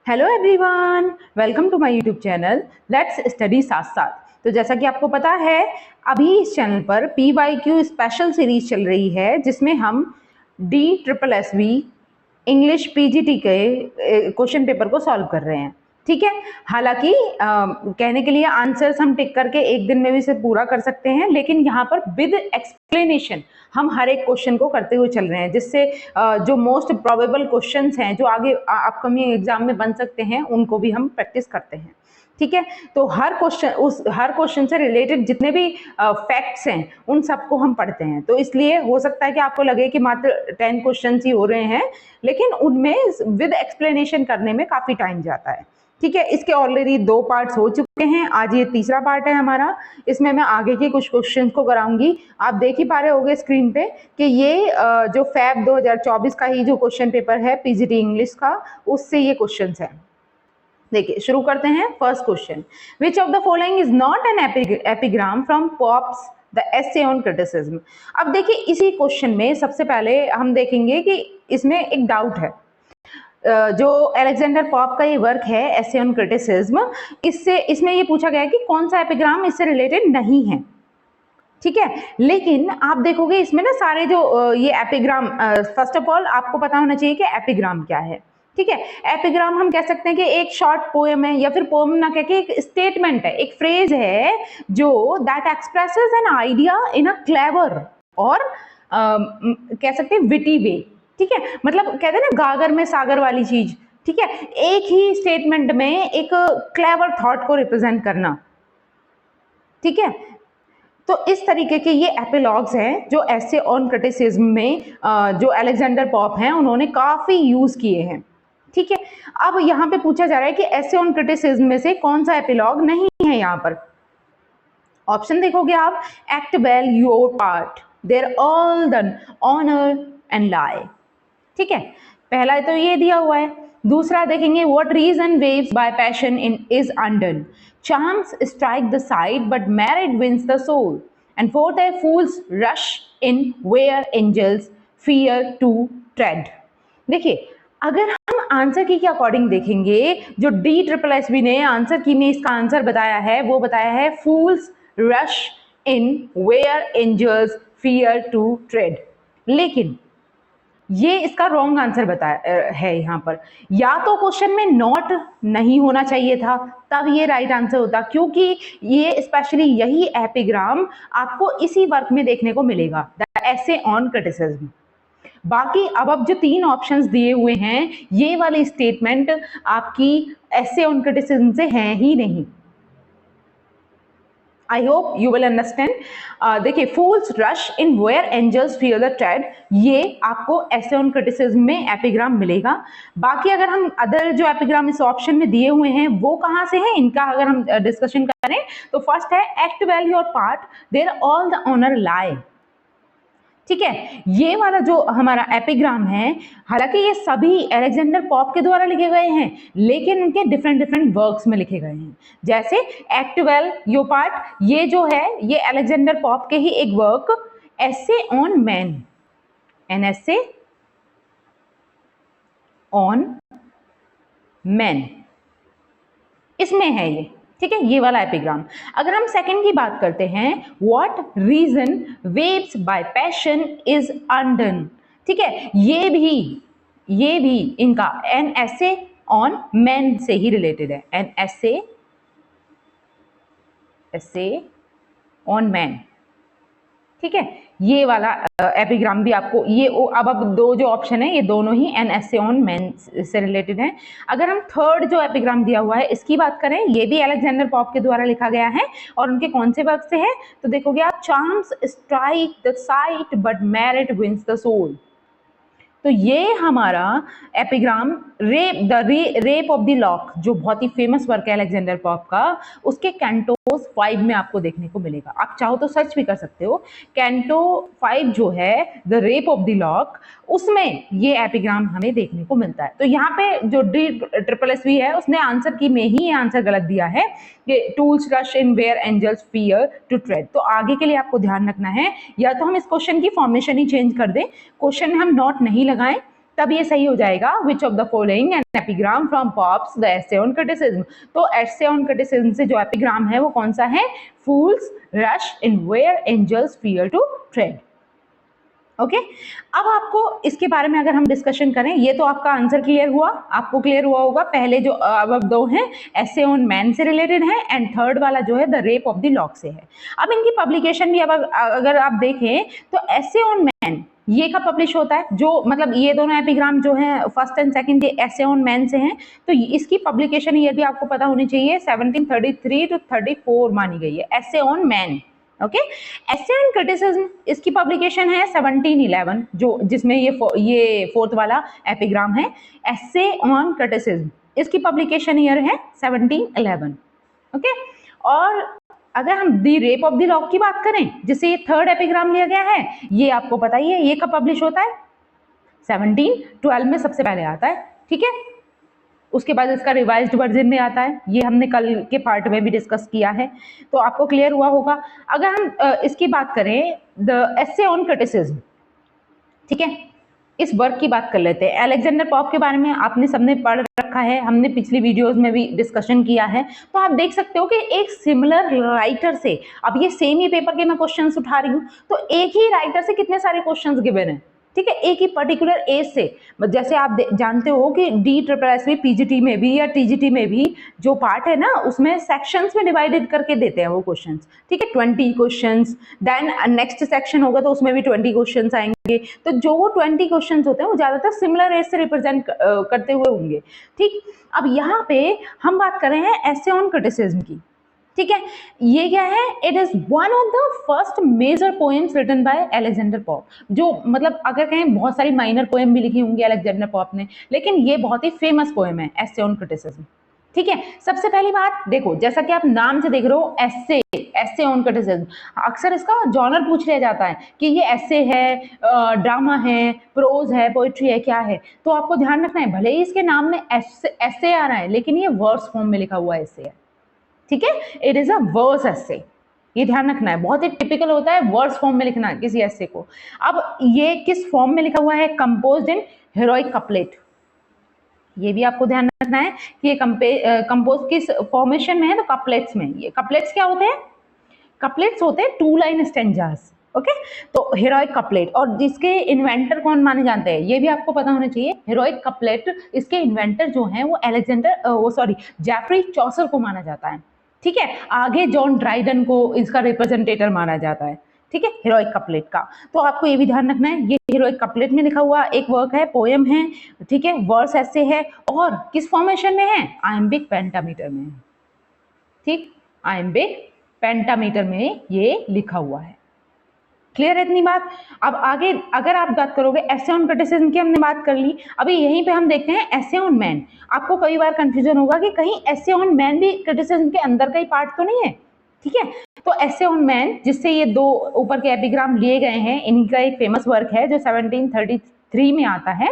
Hello everyone, welcome to my YouTube channel let's study साथ साथ। तो जैसा कि आपको पता है, अभी इस चैनल पर PYQ स्पेशल सीरीज चल रही है जिसमें हम DSSB इंग्लिश PGT के क्वेश्चन पेपर को सॉल्व कर रहे हैं। ठीक है, हालांकि कहने के लिए आंसर्स हम टिक करके एक दिन में भी इसे पूरा कर सकते हैं, लेकिन यहाँ पर विद एक्सप्लेनेशन हम हर एक क्वेश्चन को करते हुए चल रहे हैं, जिससे जो मोस्ट प्रोबेबल क्वेश्चंस हैं जो आगे अपकमिंग एग्जाम में बन सकते हैं उनको भी हम प्रैक्टिस करते हैं। ठीक है, तो हर क्वेश्चन से रिलेटेड जितने भी फैक्ट्स हैं उन सबको हम पढ़ते हैं। तो इसलिए हो सकता है कि आपको लगे कि मात्र 10 क्वेश्चन ही हो रहे हैं, लेकिन उनमें विद एक्सप्लेनेशन करने में काफी टाइम जाता है। ठीक है, इसके ऑलरेडी 2 पार्ट्स हो चुके हैं, आज ये तीसरा पार्ट है हमारा। इसमें मैं आगे के कुछ क्वेश्चंस को कराऊंगी। आप देख ही पा रहे होंगे स्क्रीन पे कि ये जो फैब 2024 का ही जो क्वेश्चन पेपर है PGT इंग्लिश का, उससे ये क्वेश्चंस हैं। देखिए शुरू करते हैं। First question, which of the following is not an epigram from Pope's the essay on criticism. अब देखिए इसी क्वेश्चन में सबसे पहले हम देखेंगे कि इसमें एक डाउट है। जो अलेक्जेंडर पॉप का ये वर्क है एसे ऑन क्रिटिसिज्म, इसमें ये पूछा गया है कि कौन सा एपिग्राम इससे रिलेटेड नहीं है। ठीक है, लेकिन आप देखोगे इसमें ना सारे जो ये एपिग्राम, फर्स्ट ऑफ ऑल आपको पता होना चाहिए कि एपिग्राम क्या है। ठीक है, एपिग्राम हम कह सकते हैं कि एक शॉर्ट पोएम है, या फिर पोएम ना कह के एक स्टेटमेंट है, एक फ्रेज है जो that expresses an idea in a clever और कह सकते हैं विटी वे। ठीक है, मतलब कहते हैं ना गागर में सागर वाली चीज। ठीक है, एक ही स्टेटमेंट में एक क्लेवर थॉट को रिप्रेजेंट करना। ठीक है, तो इस तरीके के ये एपिलॉग्स हैं जो एसे ऑन क्रिटिसिज्म में जो अलेक्जेंडर पॉप हैं उन्होंने काफी यूज किए हैं। ठीक है, अब यहाँ पे पूछा जा रहा है कि एसे ऑन क्रिटिसिज्म में से कौन सा एपिलॉग नहीं है। यहाँ पर ऑप्शन देखोगे आप, act well your part, there all done honour and lie. ठीक है, पहला तो ये दिया हुआ है। दूसरा देखेंगे, what reason weaves by passion in is undone, charms strike the side but merit wins the soul, and fourth है, fools rush in where angels fear to tread। देखिए अगर हम आंसर की के अकॉर्डिंग देखेंगे, जो DSSB ने आंसर की में इसका आंसर बताया है वो बताया है fools rush in where angels fear to tread, लेकिन ये इसका रॉन्ग आंसर बताया है। यहाँ पर या तो क्वेश्चन में नॉट नहीं होना चाहिए था, तब ये राइट आंसर होता, क्योंकि ये स्पेशली यही एपिग्राम आपको इसी वर्क में देखने को मिलेगा, द एसे ऑन क्रिटिसिज्म। बाकी अब जो 3 ऑप्शंस दिए हुए हैं, ये वाली स्टेटमेंट आपकी एसे ऑन क्रिटिसिज्म से है ही नहीं। I hope you will understand. देखिए, fools rush in where angels fear the tread, ये आपको एसे ऑन क्रिटिसिज्म में एपिग्राम मिलेगा। बाकी अगर हम अदर जो एपिग्राम इस ऑप्शन में दिए हुए हैं वो कहाँ से हैं, इनका अगर हम डिस्कशन करें तो फर्स्ट है, act well your part, there all the honour lie. ठीक है, ये वाला जो हमारा एपिग्राम है, हालांकि ये सभी अलेक्जेंडर पॉप के द्वारा लिखे गए हैं, लेकिन इनके डिफरेंट डिफरेंट वर्क्स में लिखे गए हैं। जैसे एक्ट वेल योर पार्ट, ये जो है ये अलेक्जेंडर पॉप के ही एक work, essay on man, N essay on man, इसमें है ये। ठीक है, ये वाला एपिग्राम। अगर हम सेकंड की बात करते हैं, what reason weaves by passion is undone. ठीक है, ये भी इनका एन एसे ऑन मैन से ही रिलेटेड है, एन एसे ऑन मैन। ठीक है, ये वाला एपिग्राम भी आपको ये अब 2 जो ऑप्शन है ये दोनों ही एन एसे ऑन मैन से रिलेटेड हैं। अगर हम थर्ड जो एपिग्राम दिया हुआ है इसकी बात करें, ये भी अलेक्जेंडर पॉप के द्वारा लिखा गया है, और उनके कौन से वर्क से है तो देखोगे आप, charms strike the sight but merit wins the soul. तो ये हमारा epigram rape of the lock, जो बहुत ही फेमस वर्क है अलेक्जेंडर पॉप का, उसके कैंटो 5 में आपको देखने को मिलेगा। आप चाहो तो सर्च भी कर सकते हो, कैंटो 5 जो है the rape of the lock, उसमें ये एपिग्राम हमें देखने को मिलता है। तो यहाँ पे जो DSSB है उसने आंसर की में ही ये आंसर गलत दिया है कि fools rush in where angels fear to tread. तो आगे के लिए आपको ध्यान रखना है, या तो हम इस क्वेश्चन की फॉर्मेशन ही चेंज कर दें, क्वेश्चन में हम नॉट नहीं लगाएं, तब ये सही हो जाएगा which of the following an epigram from Pope's the essay on criticism. तो एसे ऑन क्रिटिसिज्म से जो एपिग्राम है वो कौन सा है? Fools rush in where angels fear to tread. Okay अब आपको इसके बारे में अगर हम डिस्कशन करें, ये तो आपका आंसर क्लियर हुआ, आपको क्लियर हुआ होगा। पहले जो अब दो हैं एसे ऑन मैन से रिलेटेड है एंड थर्ड वाला जो है the rape of the lock से है। अब इनकी पब्लिकेशन भी अब अगर आप देखें तो एसे ऑन मैन ये कब पब्लिश होता है? जो मतलब ये दोनों एपिग्राम जो है फर्स्ट एंड सेकंड ये एसे ऑन मैन से हैं, तो इसकी पब्लिकेशन ये भी आपको पता होनी चाहिए 1733 to 34 मानी गई है essay on man. Okay essay on criticism इसकी पब्लिकेशन है 1711 जो जिसमें ये फोर्थ वाला एपिग्राम है एसे ऑन क्रिटिसिज्म, इसकी पब्लिकेशन ईयर है 1711। ओके और अगर हम दी रेप ऑफ द लॉक की बात करें जिससे ये थर्ड एपिग्राम लिया गया है, ये आपको पता ही है ये कब पब्लिश होता है? 1712 में सबसे पहले आता है। ठीक है उसके बाद इसका रिवाइज्ड वर्जन में आता है, ये हमने कल के पार्ट में भी डिस्कस किया है, तो आपको क्लियर हुआ होगा। अगर हम इसकी बात करें द एसे ऑन क्रिटिसिज्म, ठीक है इस वर्क की बात कर लेते हैं। अलेक्जेंडर पॉप के बारे में आपने सबने पढ़ रखा है, हमने पिछली वीडियोस में भी डिस्कशन किया है, तो आप देख सकते हो कि एक सिमिलर राइटर से, अब ये सेम ही पेपर के मैं क्वेश्चंस उठा रही हूँ, तो एक ही राइटर से कितने सारे क्वेश्चंस गिवन है। ठीक है एक ही पर्टिकुलर एज से, जैसे आप जानते हो कि DSSS पीजीटी में भी या टीजीटी में भी जो पार्ट है ना उसमें सेक्शंस में डिवाइडेड करके देते हैं वो क्वेश्चंस। ठीक है 20 क्वेश्चंस, देन नेक्स्ट सेक्शन होगा तो उसमें भी 20 क्वेश्चंस आएंगे, तो जो वो 20 क्वेश्चंस होते हैं वो ज्यादातर सिमिलर एज से रिप्रेजेंट करते हुए होंगे। ठीक अब यहाँ पे हम बात कर रहे हैं एसे ऑन क्रिटिसिज्म की। ठीक है ये क्या है? It is one of the first major poems written by Alexander Pope, जो मतलब अगर कहें बहुत सारी माइनर पोएम भी लिखी होंगी अलेक्जेंडर पॉप ने, लेकिन ये बहुत ही फेमस पोएम है एसे ऑन क्रिटिसिज्म। ठीक है सबसे पहली बात देखो, जैसा कि आप नाम से देख रहे हो एसे ऑन क्रिटिसिज्म, अक्सर इसका जॉनर पूछ लिया जाता है कि ये एसे है, ड्रामा है, प्रोज है, पोइट्री है, क्या है। तो आपको ध्यान रखना है भले ही इसके नाम में एसे आ रहा है लेकिन ये वर्स फॉर्म में लिखा हुआ एसे है। ठीक है इट इज अ वर्स एसे, ये ध्यान रखना है, बहुत ही टिपिकल होता है वर्स फॉर्म में लिखना किसी एसे को। अब ये किस फॉर्म में लिखा हुआ है? कंपोज्ड इन हेरोइक कपलेट, ये भी आपको ध्यान रखना है कि ये कंपोज किस फॉर्मेशन में है, तो कपलेट्स में। ये कपलेट्स क्या होते हैं? कपलेट्स होते हैं 2 लाइन स्टेंजास। ओके तो हेरोइक कपलेट, और इसके इन्वेंटर कौन माने जाते हैं ये भी आपको पता होना चाहिए। हेरोइक कपलेट इसके इन्वेंटर जो हैं वो जेफरी चॉसर को माना जाता है। ठीक है आगे जॉन ड्राइडन को इसका रिप्रेजेंटेटर माना जाता है। ठीक है हेरोइक कपलेट का, तो आपको ये भी ध्यान रखना है ये हेरोइक कपलेट में लिखा हुआ एक वर्क है, पोएम है। ठीक है वर्स ऐसे है और किस फॉर्मेशन में है? आयम्बिक पेंटामीटर में। ठीक आयम्बिक पेंटामीटर में ये लिखा हुआ है। क्लियर है इतनी बात? अब आगे अगर आप बात करोगे एसे ऑन क्रिटिसिज्म की हमने बात कर ली, अभी यहीं पे हम देखते हैं एसे ऑन मैन। आपको कई बार कंफ्यूजन होगा कि कहीं एसे ऑन मैन भी क्रिटिसिज्म के अंदर का ही पार्ट तो नहीं है। ठीक है तो एसे ऑन मैन जिससे ये दो ऊपर के एपिग्राम लिए गए हैं, इनका एक फेमस वर्क है जो 1733 में आता है।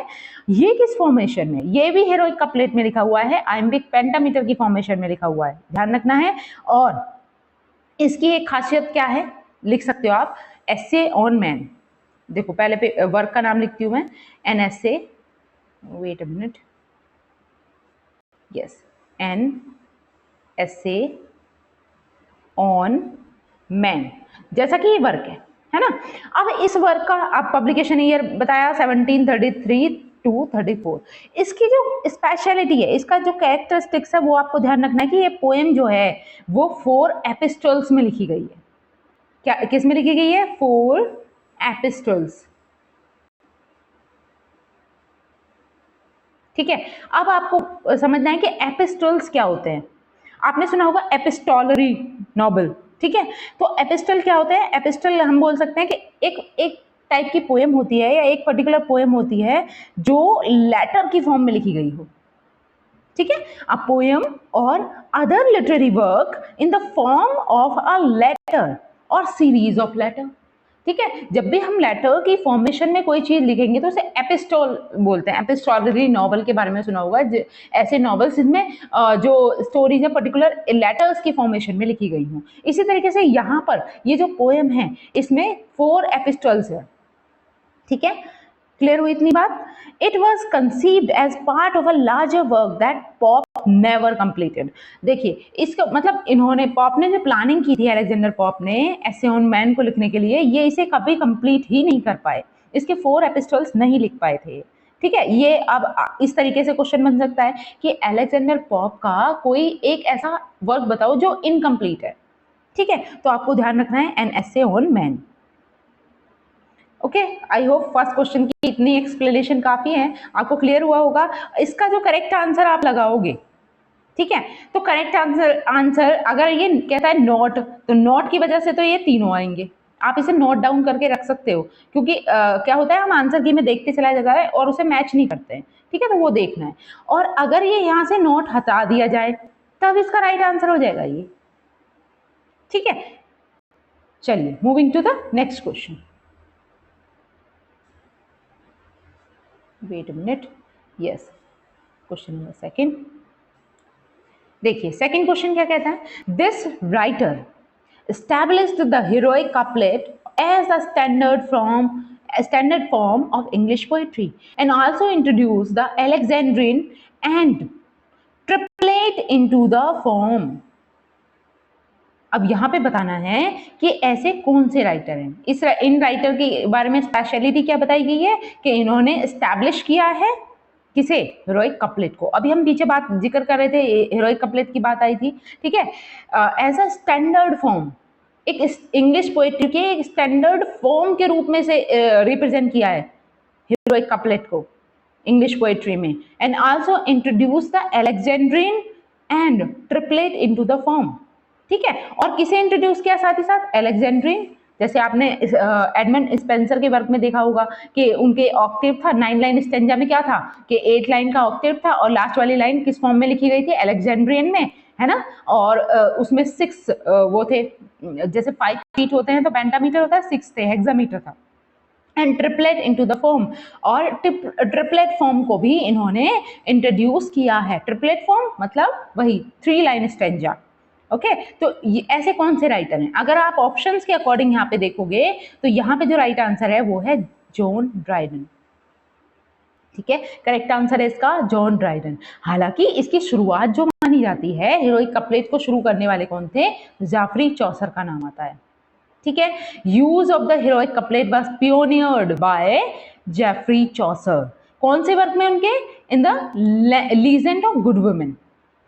ये किस फॉर्मेशन में? ये भी हेरोइक कपलेट में लिखा हुआ है, आयम्बिक पेंटामीटर की फॉर्मेशन में लिखा हुआ है, ध्यान रखना है। और इसकी एक खासियत क्या है लिख सकते हो आप, एसे ऑन मैन। देखो पहले पे वर्क का नाम लिखती हूं मैं, an essay, wait a minute, yes an essay on man, जैसा कि ये वर्क है ना। अब इस वर्क का आप पब्लिकेशन ईयर बताया 1733 to 34। इसकी जो स्पेशलिटी है, इसका जो कैरेक्टरिस्टिक्स है वो आपको ध्यान रखना है कि ये पोएम जो है वो 4 एपिस्टल्स में लिखी गई है। क्या किस में लिखी गई है? 4 एपिस्टल्स। ठीक है अब आपको समझना है कि एपिस्टल्स क्या होते हैं। आपने सुना होगा एपिस्टोलरी नॉवल। ठीक है तो एपिस्टल क्या होता है? एपिस्टल हम बोल सकते हैं कि एक टाइप की पोएम होती है या एक पर्टिकुलर पोएम होती है जो लेटर की फॉर्म में लिखी गई हो। ठीक है अ पोएम और other literary work in the form of a letter और सीरीज ऑफ लेटर। ठीक है जब भी हम लेटर की फॉर्मेशन में कोई चीज लिखेंगे तो उसे एपिस्टोल बोलते हैं। एपिस्टोलरी नॉवल के बारे में सुना होगा, ऐसे नॉवेल्स जिनमें जो स्टोरीज है पर्टिकुलर लेटर्स की फॉर्मेशन में लिखी गई हूँ। इसी तरीके से यहाँ पर ये जो पोएम है इसमें 4 एपिस्टल्स है। ठीक है क्लियर हुई इतनी बात? It was conceived as part of a larger work that Pope never completed. देखिए इसका मतलब इन्होंने पॉप ने जो प्लानिंग की थी, अलेक्जेंडर पॉप ने एसे ऑन मैन को लिखने के लिए, ये इसे कभी कंप्लीट ही नहीं कर पाए, इसके 4 एपिस्टल्स नहीं लिख पाए थे। ठीक है, ये अब इस तरीके से क्वेश्चन बन सकता है कि अलेक्जेंडर पॉप का कोई एक ऐसा वर्क बताओ जो इनकम्प्लीट है। ठीक है, तो आपको ध्यान रखना है N essay on man. Okay, I hope first question की इतनी एक्सप्लेनेशन काफी है, आपको क्लियर हुआ होगा। इसका जो करेक्ट आंसर आप लगाओगे, ठीक है, तो करेक्ट आंसर अगर ये कहता है नॉट, तो नॉट की वजह से तो ये तीनों आएंगे। आप इसे नोट डाउन करके रख सकते हो, क्योंकि क्या होता है हम आंसर की में देखते चला जाता है और उसे मैच नहीं करते हैं। ठीक है, तो वो देखना है। और अगर ये यहाँ से नोट हटा दिया जाए तब इसका राइट आंसर हो जाएगा ये। ठीक है, चलिए moving to the next question. Wait a minute, yes, question number second. देखिए सेकंड क्वेश्चन क्या कहता है, this writer established the heroic couplet as a standard form of English poetry and also introduced the Alexandrine and triplet into the form। अब यहाँ पे बताना है कि ऐसे कौन से राइटर हैं। इन राइटर के बारे में स्पेशलिटी क्या बताई गई है कि इन्होंने एस्टैब्लिश किया है किसे, हीरोइक कपलेट को। अभी हम पीछे बात जिक्र कर रहे थे, हीरोइक कपलेट की बात आई थी। ठीक है, एज अ स्टैंडर्ड फॉर्म, एक इंग्लिश पोएट्री के एक स्टैंडर्ड फॉर्म के रूप में से रिप्रेजेंट किया है हीरोइक कपलेट को इंग्लिश पोएट्री में, and also introduce the Alexandrine and triplet into the form. ठीक है, और किसे इंट्रोड्यूस किया साथ ही साथ, अलेक्जेंड्रियन। जैसे आपने एडमंड स्पेंसर के वर्क में देखा होगा कि उनके ऑक्टेव था, 9 लाइन स्टेंजा में क्या था कि 8 लाइन का ऑक्टेव था और लास्ट वाली लाइन किस फॉर्म में लिखी गई थी, अलेक्जेंड्रियन में, है ना। और उसमें 6 वो थे, जैसे 5 फीट होते हैं तो पेंटामीटर होता है, 6 थे, हेक्सामीटर था, and triplet into the form. और ट्रिपलेट फॉर्म को भी इन्होंने इंट्रोड्यूस किया है। ट्रिपलेट फॉर्म मतलब वही 3 लाइन स्टेंजा। ओके, तो ये ऐसे कौन से राइटर हैं? अगर आप ऑप्शंस के अकॉर्डिंग यहाँ पे देखोगे तो यहाँ पे जो राइट आंसर है वो है जॉन ड्राइडन। ठीक है, करेक्ट आंसर है इसका जॉन ड्राइडन। हालांकि इसकी शुरुआत जो मानी जाती है, हीरोइक कपलेट को शुरू करने वाले कौन थे, जाफरी चौसर का नाम आता है। ठीक है, use of the heroic couplet was pioneered by Geoffrey Chaucer. कौन से वर्क में उनके, in the legend of good women,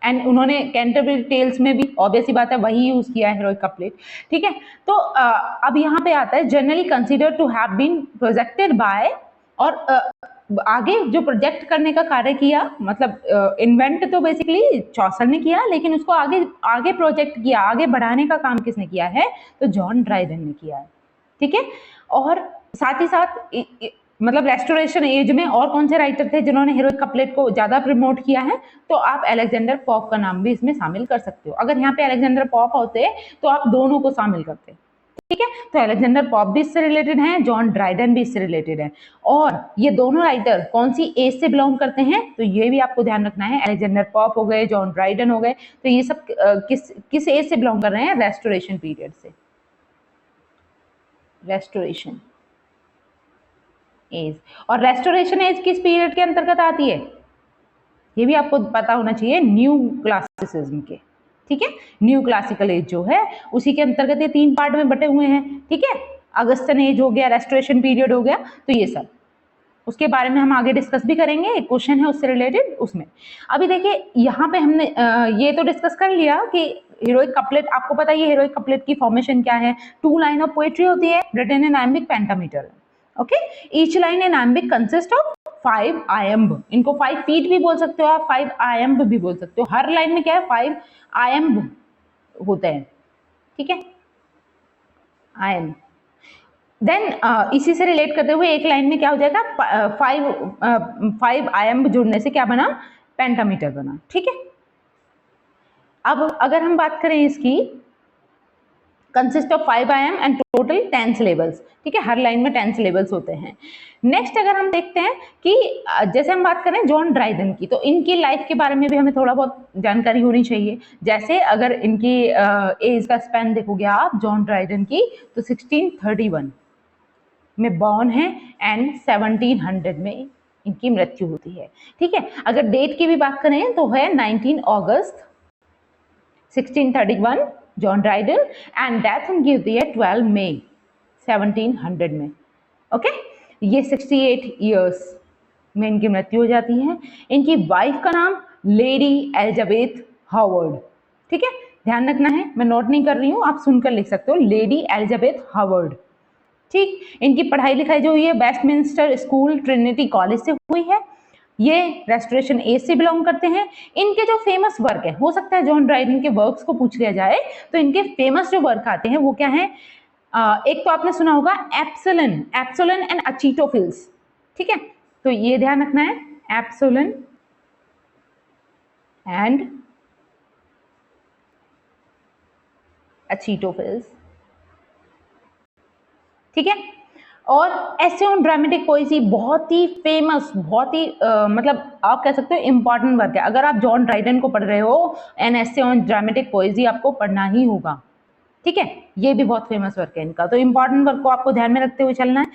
and उन्होंने कैंटरबरी टेल्स में भी ऑब्वियसली बात है वही यूज किया है हीरोइक कपलेट। ठीक है, तो अब यहाँ पे आता है generally consider to have been projected by, और आगे जो प्रोजेक्ट करने का कार्य किया, मतलब इन्वेंट तो बेसिकली चौसर ने किया, लेकिन उसको आगे आगे प्रोजेक्ट किया, आगे बढ़ाने का काम किसने किया है, तो जॉन ड्राइडन ने किया है। ठीक है, और साथ ही साथ मतलब रेस्टोरेशन एज में और कौन से राइटर थे जिन्होंने हीरोइक कपलेट को ज्यादा प्रमोट किया है, तो आप अलेक्जेंडर पॉप का नाम भी इसमें शामिल कर सकते हो। अगर यहाँ पे अलेक्जेंडर पॉप होते तो आप दोनों को शामिल करते। ठीक है, तो अलेक्जेंडर पॉप भी इससे रिलेटेड हैं, जॉन ड्राइडन भी इससे रिलेटेड है। और ये दोनों राइटर कौन सी एज से बिलोंग करते हैं, तो ये भी आपको ध्यान रखना है। अलेक्जेंडर पॉप हो गए, जॉन ड्राइडन हो गए, तो ये सब किस एज से बिलोंग कर रहे हैं, रेस्टोरेशन पीरियड से, रेस्टोरेशन एज। और रेस्टोरेशन एज किस पीरियड के अंतर्गत आती है, ये भी आपको पता होना चाहिए, न्यू क्लासिसिज्म के। ठीक है, न्यू क्लासिकल एज जो है उसी के अंतर्गत ये 3 पार्ट में बटे हुए हैं। ठीक है, अगस्टन एज हो गया, रेस्टोरेशन पीरियड हो गया, तो ये सब उसके बारे में हम आगे डिस्कस भी करेंगे, एक क्वेश्चन है उससे रिलेटेड उसमें। अभी देखिए यहाँ पे हमने ये तो डिस्कस कर लिया कि हीरोइक कपलेट, आपको पता है हीरोइक कपलेट की फॉर्मेशन क्या है, 2 लाइन ऑफ पोएट्री होती है written in iambic pentameter. Okay, each line in iambic consist of 5 iamb, इनको 5 फीट भी बोल सकते हो आप, 5 आयम्ब भी बोल सकते हो। हर लाइन में क्या है, 5 आयम्ब होते हैं। ठीक है, आयम्ब। देन इसी से रिलेट करते हुए एक लाइन में क्या हो जाएगा, 5 आयम्ब जुड़ने से क्या बना, पेंटामीटर बना। ठीक है, अब अगर हम बात करें इसकी, कंसिस्ट ऑफ 5 आयम एंड टोटल 10 सिलेबल्स। ठीक है, हर लाइन में 10 सिलेबल्स होते हैं। नेक्स्ट अगर हम देखते हैं कि जैसे हम बात करें जॉन ड्राइडन की, तो इनकी लाइफ के बारे में भी हमें थोड़ा बहुत जानकारी होनी चाहिए। जैसे अगर इनकी एज का स्पैन देखोगे आप जॉन ड्राइडन की, तो 1631 में बॉर्न है एंड 1700 में इनकी मृत्यु होती है। ठीक है, अगर डेट की भी बात करें तो है 19 अगस्त 1631 जॉन ड्राइडन, एंड डेथ इनकी होती है 12 मई 1700 में। ओके, ये 68 ईयर्स में इनकी मृत्यु हो जाती है। इनकी वाइफ का नाम लेडी एलिजाबेथ हावर्ड। ठीक है, ध्यान रखना है, मैं नोट नहीं कर रही हूँ, आप सुनकर लिख सकते हो, लेडी एलिजाबेथ हावर्ड। ठीक, इनकी पढ़ाई लिखाई जो हुई है वेस्टमिंस्टर स्कूल ट्रिनिटी कॉलेज से हुई है। ये रेस्टोरेशन एज से बिलोंग करते हैं। इनके जो फेमस वर्क है, हो सकता है जॉन ड्राइडन के वर्क्स को पूछ लिया जाए, तो इनके फेमस जो वर्क आते हैं वो क्या है, एक तो आपने सुना होगा एप्सोलन एंड अचीटोफिल्स। ठीक है, तो ये ध्यान रखना है, एप्सोलन एंड अचीटोफिल्स। ठीक है, और ऐसे ऑन ड्रामेटिक पोएसी बहुत ही फेमस, बहुत ही मतलब आप कह सकते हो इंपॉर्टेंट वर्क है। अगर आप जॉन ड्राइडन को पढ़ रहे हो, एन ऐसे ऑन ड्रामेटिक पोएसी आपको पढ़ना ही होगा। ठीक है, ये भी बहुत फेमस वर्क है इनका, तो इंपॉर्टेंट वर्क को आपको ध्यान में रखते हुए चलना है।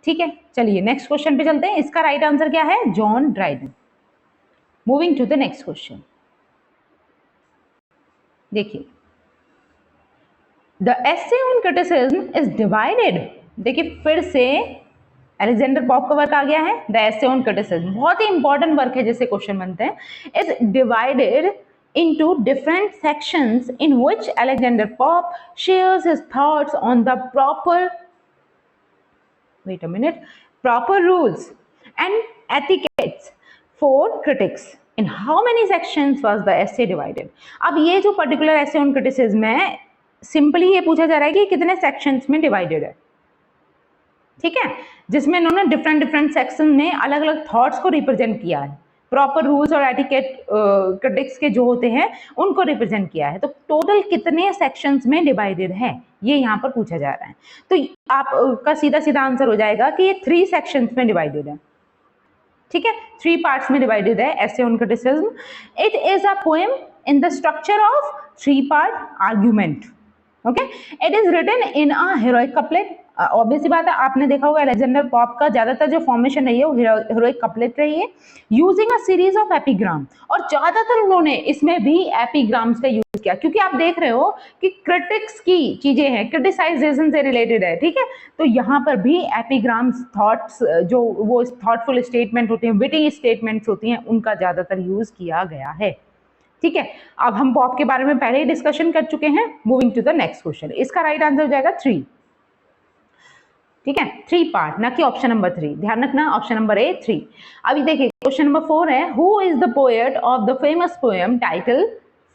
ठीक है, चलिए नेक्स्ट क्वेश्चन पे चलते हैं। इसका राइट आंसर क्या है, John Dryden. Moving to the next question, देखिए, the essay on criticism is divided. देखिए फिर से अलेक्जेंडर पॉप का वर्क आ गया है, द एसे ऑन क्रिटिसिज्म, बहुत ही इंपॉर्टेंट वर्क है जिससे क्वेश्चन बनते हैं। Is divided into different sections in which Alexander Pope shares his thoughts on the proper rules and etiquettes for critics. In how many sections was the essay divided? अब ये जो particular essay on criticism है, simply ये पूछा जा रहा है कि कितने सेक्शंस में डिवाइडेड है। ठीक है, जिसमें इन्होंने डिफरेंट सेक्शन में अलग अलग थॉट्स को रिप्रेजेंट किया है, प्रॉपर रूल्स और एटिकेट क्रिटिक्स के जो होते हैं उनको रिप्रेजेंट किया है। तो टोटल कितने सेक्शंस में डिवाइडेड है, ये यहाँ पर पूछा जा रहा है। तो आपका सीधा सीधा आंसर हो जाएगा कि ये 3 सेक्शंस में डिवाइडेड है। ठीक है, 3 पार्ट्स में डिवाइडेड है essay on criticism. It is a poem in the structure of 3 part argument. Okay, it is written in a heroic couplet. Obviously बात है, आपने देखा होगा अलेक्जेंडर पॉप का ज्यादातर जो फॉर्मेशन रही है वो हीरोइक कपलेट रही है, using a series of epigram. और ज्यादातर उन्होंने इसमें भी एपिग्राम्स का यूज किया, क्योंकि आप देख रहे हो कि क्रिटिक्स की चीजें हैं, क्रिटिसाइजेशन से रिलेटेड है। ठीक है, तो यहाँ पर भी एपिग्राम्स, थॉट्स, जो वो थॉटफुल स्टेटमेंट होते हैं, विटी स्टेटमेंट्स होती हैं, उनका ज्यादातर यूज किया गया है। ठीक है, अब हम पॉप के बारे में पहले ही डिस्कशन कर चुके हैं। Moving to the next question, इसका राइट आंसर हो जाएगा 3। ठीक है, 3 पार्ट, ना कि ऑप्शन नंबर 3, ध्यान रखना, ऑप्शन नंबर ए 3। अभी देखिए क्वेश्चन नंबर 4 है, who is the poet of the famous poem title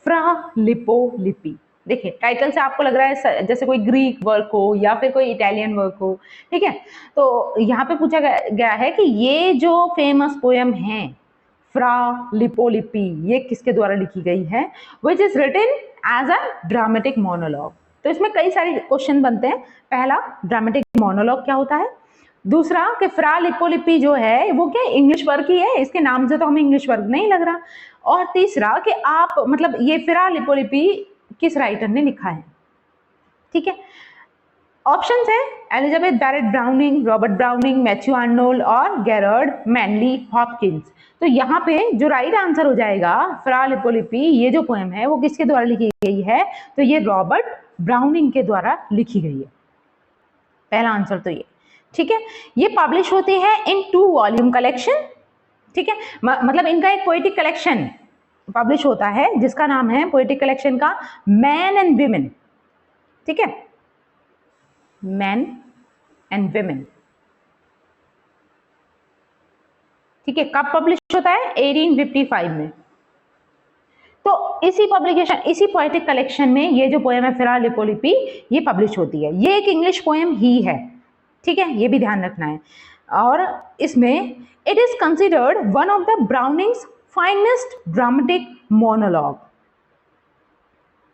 Fra Lippo Lippi. देखिए टाइटल से आपको लग रहा है जैसे कोई ग्रीक वर्क हो या फिर कोई इटालियन वर्क हो। ठीक है, तो यहाँ पे पूछा गया है कि ये जो फेमस पोएम है फ्रा लिपोलिपि, ये किसके द्वारा लिखी गई है, which is written as a dramatic monologue. तो इसमें कई सारे क्वेश्चन बनते हैं। पहला, ड्रामेटिक मोनोलॉग क्या होता है। दूसरा, कि फ्रा लिपोलिपि जो है वो क्या इंग्लिश वर्क ही है, इसके नाम से तो हमें इंग्लिश वर्क नहीं लग रहा। और तीसरा, कि आप मतलब ये फ्रा लिपोलिपि किस राइटर ने लिखा है। ठीक है, ऑप्शंस है Elizabeth Barrett Browning, Robert Browning, Matthew Arnold और गेरर्ड मैनली हॉपकिंस। तो यहाँ पे जो राइट आंसर हो जाएगा, फ्रा लिपोलिपि ये जो पोएम है वो किसके द्वारा लिखी गई है, तो ये रॉबर्ट ब्राउनिंग के द्वारा लिखी गई है। पहला आंसर तो ये। ठीक है, ये पब्लिश होती है इन 2 वॉल्यूम कलेक्शन। ठीक है, मतलब इनका एक पोएटिक कलेक्शन पब्लिश होता है जिसका नाम है पोएटिक कलेक्शन का मैन एंड विमेन। ठीक है, मैन एंड विमेन। ठीक है, कब पब्लिश होता है, 1855 में। तो इसी पब्लिकेशन, इसी पोएटिक कलेक्शन में ये जो पोएम है फ्रा लिपोलिपि, ये पब्लिश होती है। ये एक इंग्लिश पोएम ही है। ठीक है, ये भी ध्यान रखना है। और इसमें it is considered one of the Browning's finest dramatic monologue.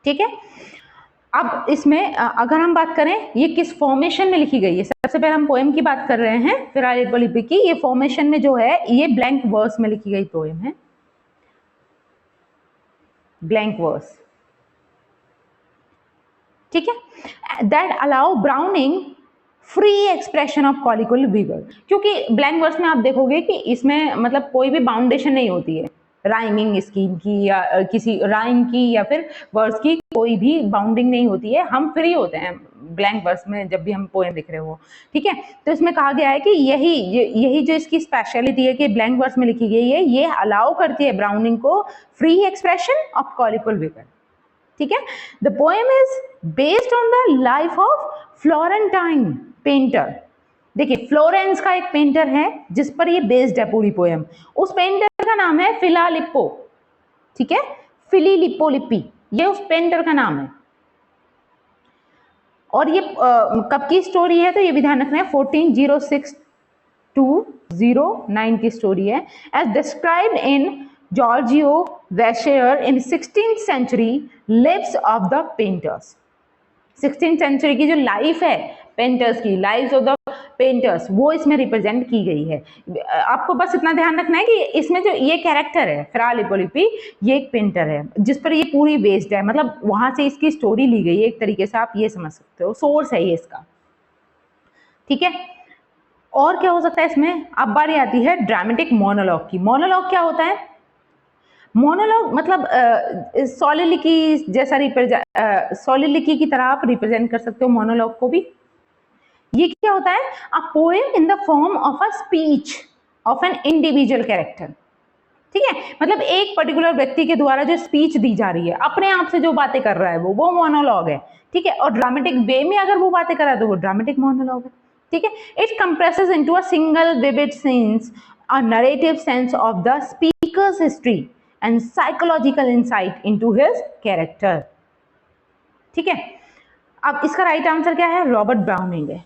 ठीक है, अब इसमें अगर हम बात करें ये किस फॉर्मेशन में लिखी गई है, सबसे पहले हम पोएम की बात कर रहे हैं फ्रा लिपोलिपि की। ये फॉर्मेशन में जो है ये ब्लैंक वर्स में लिखी गई पोएम है, ब्लैंक वर्स। ठीक है, that allow Browning free expression of colloquial vigour, क्योंकि ब्लैंक वर्स में आप देखोगे कि इसमें मतलब कोई भी बाउंडेशन नहीं होती है, राइमिंग स्कीम की या किसी राइम की या फिर वर्स की कोई भी बाउंडिंग नहीं होती है, हम फ्री होते हैं ब्लैंक वर्स में जब भी हम पोएम लिख रहे हो, ठीक है। तो इसमें कहा गया है कि यही जो इसकी स्पेशलिटी है कि ब्लैंक वर्स में लिखी गई है, ये अलाउ करती है ब्राउनिंग को free expression of colloquial vigour, ठीक है। The poem is based on the life of Florentine painter. देखिए फ्लोरेंस का एक पेंटर है जिस पर ये बेस्ड है पूरी पोएम, उस पेंटर का नाम है फिलिप्पो, ठीक है, फिलिप्पो लिप्पी, ये उस पेंटर का नाम है। और ये कब की स्टोरी है, तो ये भी ध्यान रखना है 1406 to 09 की स्टोरी है, as described in Giorgio Vasari in 16th century lives of the painters। 16th century की जो लाइफ है पेंटर्स की, लाइव्स ऑफ द पेंटर्स, वो इसमें रिप्रेजेंट की गई है। आपको बस इतना ध्यान रखना है कि इसमें जो ये कैरेक्टर है फ्रा लिप्पो लिप्पी, ये एक पेंटर है जिस पर ये पूरी बेस्ड है, मतलब वहां से इसकी स्टोरी ली गई है, एक तरीके से आप ये समझ सकते हो, सोर्स है ये इसका, ठीक है। और क्या हो सकता है इसमें, अब बारी आती है ड्रामेटिक मोनोलॉग की। मोनोलॉग क्या होता है, मोनोलॉग मतलब सोलिलिकी जैसा सोलिलिकी की तरह आप रिप्रेजेंट कर सकते हो मोनोलॉग को भी। ये क्या होता है, a poem in the form of a speech of an individual character, ठीक है, मतलब एक पर्टिकुलर व्यक्ति के द्वारा जो स्पीच दी जा रही है, अपने आप से जो बातें कर रहा है वो मोनोलॉग है, ठीक है। और ड्रामेटिक वे में अगर वो बातें कर रहा है तो वो ड्रामेटिक मोनोलॉग है, ठीक है। It compresses into a single vivid scenes a narrative sense of the speakers history and psychological insight into his character, ठीक है। अब इसका राइट आंसर क्या है, रॉबर्ट ब्राउनिंग है,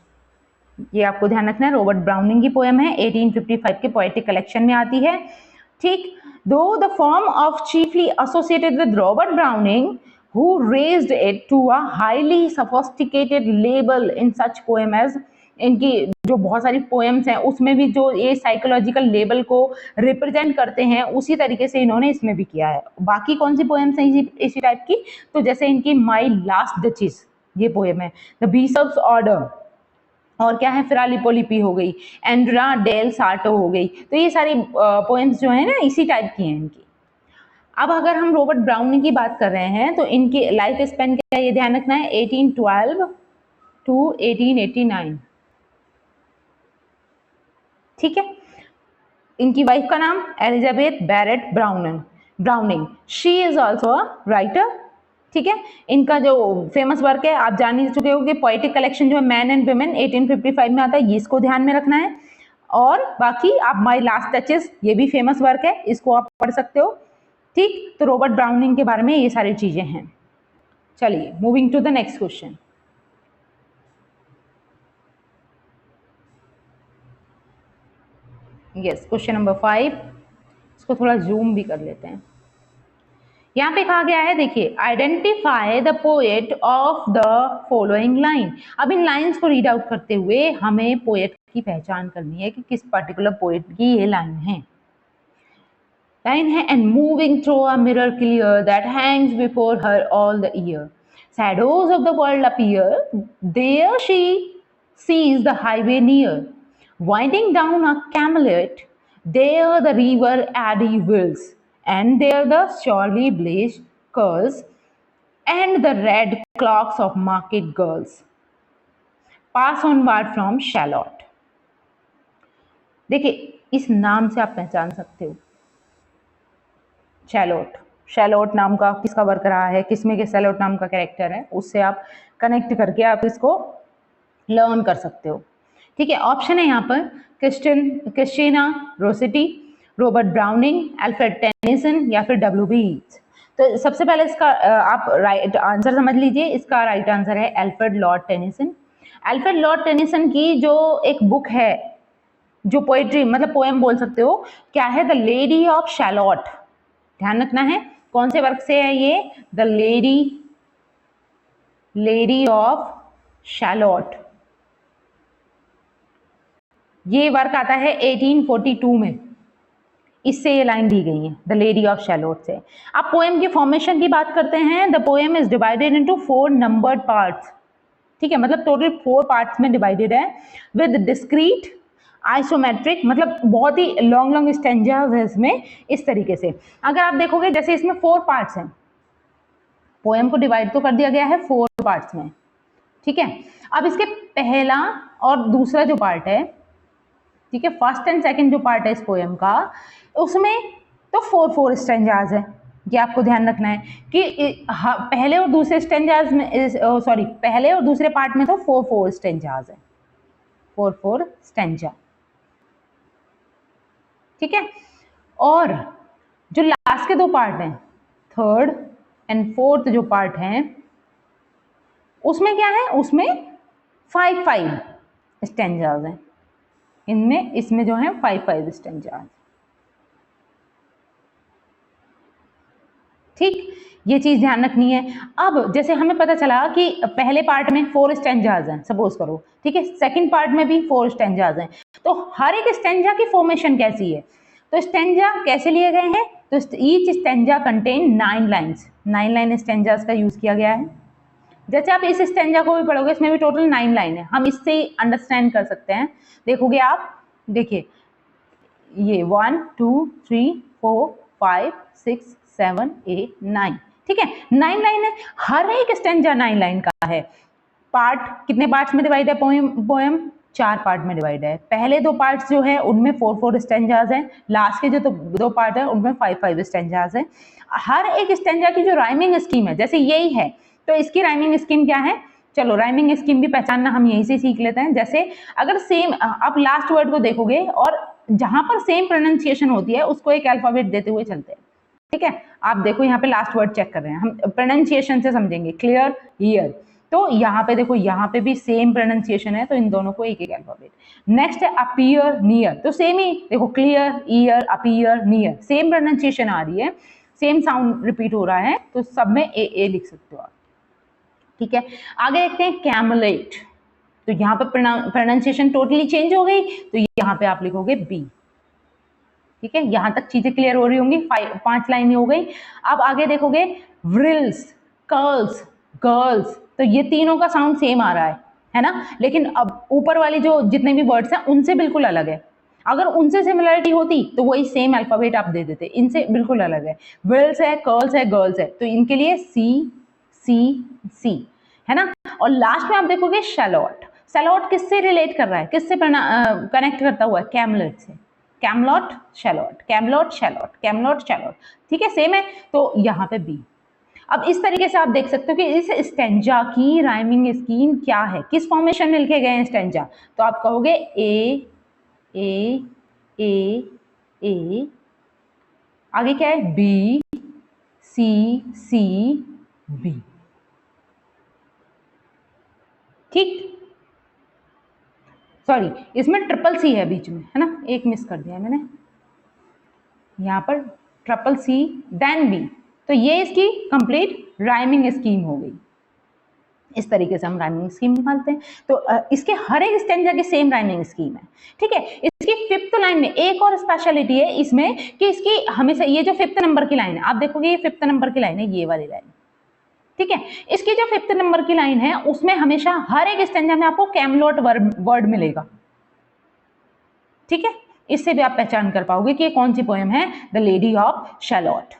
ये आपको ध्यान रखना है, रॉबर्ट ब्राउनिंग की पोएम है, 1855 के पोएटिक कलेक्शन में आती है, ठीक। दो the form of chiefly associated with Robert browning who raised it to a highly sophisticated label in such poem as, इनकी जो बहुत सारी पोएम्स हैं उसमें भी जो ये साइकोलॉजिकल लेवल को रिप्रेजेंट करते हैं उसी तरीके से इन्होंने इसमें भी किया है। बाकी कौन सी पोएम्स हैं इसी टाइप की, तो जैसे इनकी माई लास्ट डचेस ये पोएम है, द बिशप्स ऑर्डर, और क्या है फ्रा लिप्पो लिप्पी हो गई, एंड्रा डेल सार्टो हो गई, तो ये सारी पोएम्स जो है ना इसी टाइप की हैं इनकी। अब अगर हम रॉबर्ट ब्राउनिंग की बात कर रहे हैं तो इनकी लाइफ स्पेन क्या, ये ध्यान रखना है, 1812 to 1889, ठीक है। इनकी वाइफ का नाम Elizabeth Barrett Browning, she is also a writer, ठीक है। इनका जो फेमस वर्क है आप जान ही चुके हो कि पोएटिक कलेक्शन जो है मैन एंड वुमेन 1855 में आता है, ये इसको ध्यान में रखना है। और बाकी आप माई लास्ट टचेस, ये भी फेमस वर्क है, इसको आप पढ़ सकते हो, ठीक। तो रॉबर्ट ब्राउनिंग के बारे में ये सारी चीजें हैं। चलिए moving to the next question. Yes, question number 5, इसको थोड़ा जूम भी कर लेते हैं। यहाँ पे कहा गया है, देखिए, identify the poet of the following line. अब इन लाइंस को रीड आउट करते हुए हमें पोएट की पहचान करनी है कि किस पर्टिकुलर पोएट की ये लाइन है। And moving through a mirror clear that hangs before her all the year, shadows of the world appear, there she sees the highway near, winding down a camelot, there the river eddy whirls, and there the surely blaze curls, and the red clocks of market girls pass onward from Shalott। देखिए इस नाम से आप पहचान सकते हो shallot नाम का किसका वर्क रहा है, किसमें के शैलोट नाम का कैरेक्टर है, उससे आप कनेक्ट करके आप इसको लर्न कर सकते हो, ठीक है। ऑप्शन है यहाँ पर Christina Rossetti, Robert Browning, Alfred Tennyson या फिर W.B. यीट्स। तो सबसे पहले इसका आप राइट आंसर समझ लीजिए, इसका राइट आंसर है Alfred Lord Tennyson. Alfred Lord Tennyson की जो एक बुक है, जो पोएट्री मतलब पोएम बोल सकते हो, क्या है, द लेडी ऑफ शैलोट। ध्यान रखना है कौन से वर्क से है ये, द लेडी ऑफ शैलोट। ये वर्क आता है 1842 में, इससे ये लाइन दी गई है द लेडी ऑफ शैलोट से। अब पोएम की फॉर्मेशन की बात करते हैं। The poem is divided into 4 numbered parts. ठीक है, मतलब टोटल 4 पार्ट्स में डिवाइडेड है विद डिस्क्रीट आइसोमेट्रिक, मतलब बहुत ही लॉन्ग लॉन्ग स्टेंजास है इसमें। इस तरीके से अगर आप देखोगे, जैसे इसमें 4 पार्ट्स हैं, पोएम को डिवाइड तो कर दिया गया है 4 पार्ट्स में, ठीक है। अब इसके पहला और दूसरा जो पार्ट है, ठीक है, फर्स्ट एंड सेकंड जो पार्ट है इस पोएम का, उसमें तो 4 स्टेंजास है। ये आपको ध्यान रखना है कि पहले और दूसरे स्टेंजास में, सॉरी, पहले और दूसरे पार्ट में तो 4 स्टेंजास है, 4 स्टेंजा, ठीक है। और जो लास्ट के 2 पार्ट हैं, थर्ड एंड फोर्थ जो पार्ट हैं, उसमें क्या है, उसमें 5 स्टेंजास हैं। इनमें इसमें जो है 5 स्टेंजास, ठीक, ये चीज ध्यान रखनी है। अब जैसे हमें पता चला कि पहले पार्ट में 4 स्टेंजास हैं, सपोज करो, ठीक है, सेकंड पार्ट में भी 4 स्टेंजास हैं, तो हर एक स्टेंजा की फॉर्मेशन कैसी है, तो स्टेंजा कैसे लिए गए हैं, तो each stanza contain 9 lines, 9 line stanzas का यूज किया गया है। जैसे आप इस स्टेंजा को भी पढ़ोगे, इसमें भी टोटल 9 लाइन है, हम इससे अंडरस्टैंड कर सकते हैं। देखोगे आप, देखिए ये 1 2 3 4 5 6 7 8 9, ठीक है, 9 लाइन है, हर एक स्टेंजा 9 लाइन का है। पार्ट कितने पार्ट्स में डिवाइड है, पोएम 4 पार्ट में डिवाइड है। पहले 2 पार्ट्स जो है उनमें 4 स्टेंजास हैं, लास्ट के जो 2 पार्ट है उनमें 5 स्टेंजास हैं। हर एक स्टेंजा की जो राइमिंग स्कीम है, जैसे यही है, तो इसकी राइमिंग स्कीम क्या है, चलो राइमिंग स्कीम भी पहचानना हम यहीं से सीख लेते हैं। जैसे अगर सेम आप लास्ट वर्ड को देखोगे और जहां पर सेम प्रोनाउंसिएशन होती है उसको एक अल्फाबेट देते हुए चलते हैं, ठीक है। आप देखो यहाँ पे लास्ट वर्ड चेक कर रहे हैं, हम प्रोनाउंसिएशन से समझेंगे, क्लियर, ईयर, तो यहाँ पे देखो, यहाँ पे भी सेम प्रोनाउंसिएशन है, तो इन दोनों को एक एक अल्फाबेट। नेक्स्ट है अपीयर, नियर, तो सेम ही देखो, clear, ear, appear, near, same pronunciation आ रही है, सेम साउंड रिपीट हो रहा है, तो सब में ए लिख सकते हो आप, ठीक है। आगे देखते हैं कैमलेट, तो यहाँ पे प्रोनाउंसिएशन टोटली चेंज हो गई, तो यहाँ पे आप लिखोगे बी, ठीक है। यहां तक चीजें क्लियर हो रही होंगी, 5 लाइन हो गई। अब आगे देखोगे व्रिल्स, कर्ल्स, गर्ल्स, तो ये तीनों का साउंड सेम आ रहा है ना, लेकिन अब ऊपर वाली जो जितने भी वर्ड्स हैं उनसे बिल्कुल अलग है। अगर उनसे सिमिलरिटी होती तो वही सेम अल्फाबेट आप दे देते, इनसे बिल्कुल अलग है। व्रिल्स है, कर्ल्स है, गर्ल्स है, तो इनके लिए सी सी सी, है ना। और लास्ट में आप देखोगे शैलोट, शैलोट किससे रिलेट कर रहा है, किससे कनेक्ट करता हुआ है, कैमलेट से, कैमलॉट शैलोट, कैमलॉट शैलोट, कैमलॉट शैलोट, ठीक है, सेम है, तो यहाँ पे बी। अब इस तरीके से आप देख सकते हो कि इस स्टेंजा की राइमिंग स्कीम क्या है, किस फॉर्मेशन में लिखे गए हैं स्टेंजा, तो आप कहोगे ए ए ए ए, आगे क्या है, बी सी सी बी, ठीक, सॉरी इसमें ट्रिपल सी है बीच में, है ना, एक मिस कर दिया मैंने, यहाँ पर ट्रिपल सी देन बी, तो ये इसकी कंप्लीट राइमिंग स्कीम हो गई। इस तरीके से हम राइमिंग स्कीम निकालते हैं, तो इसके हर एक स्टेंजा की सेम राइमिंग स्कीम है, ठीक है। इसकी 5th लाइन में एक और स्पेशलिटी है इसमें कि इसकी हमेशा, ये जो 5th नंबर की लाइन है, आप देखोगे ये 5th नंबर की लाइन है, ये वाली लाइन, ठीक है। इसकी जो 5th नंबर की लाइन है उसमें हमेशा हर एक स्टेंजा में आपको कैमलॉट वर्ड मिलेगा, ठीक है। इससे भी आप पहचान कर पाओगे कि ये कौन सी पोएम है, द लेडी ऑफ शैलोट।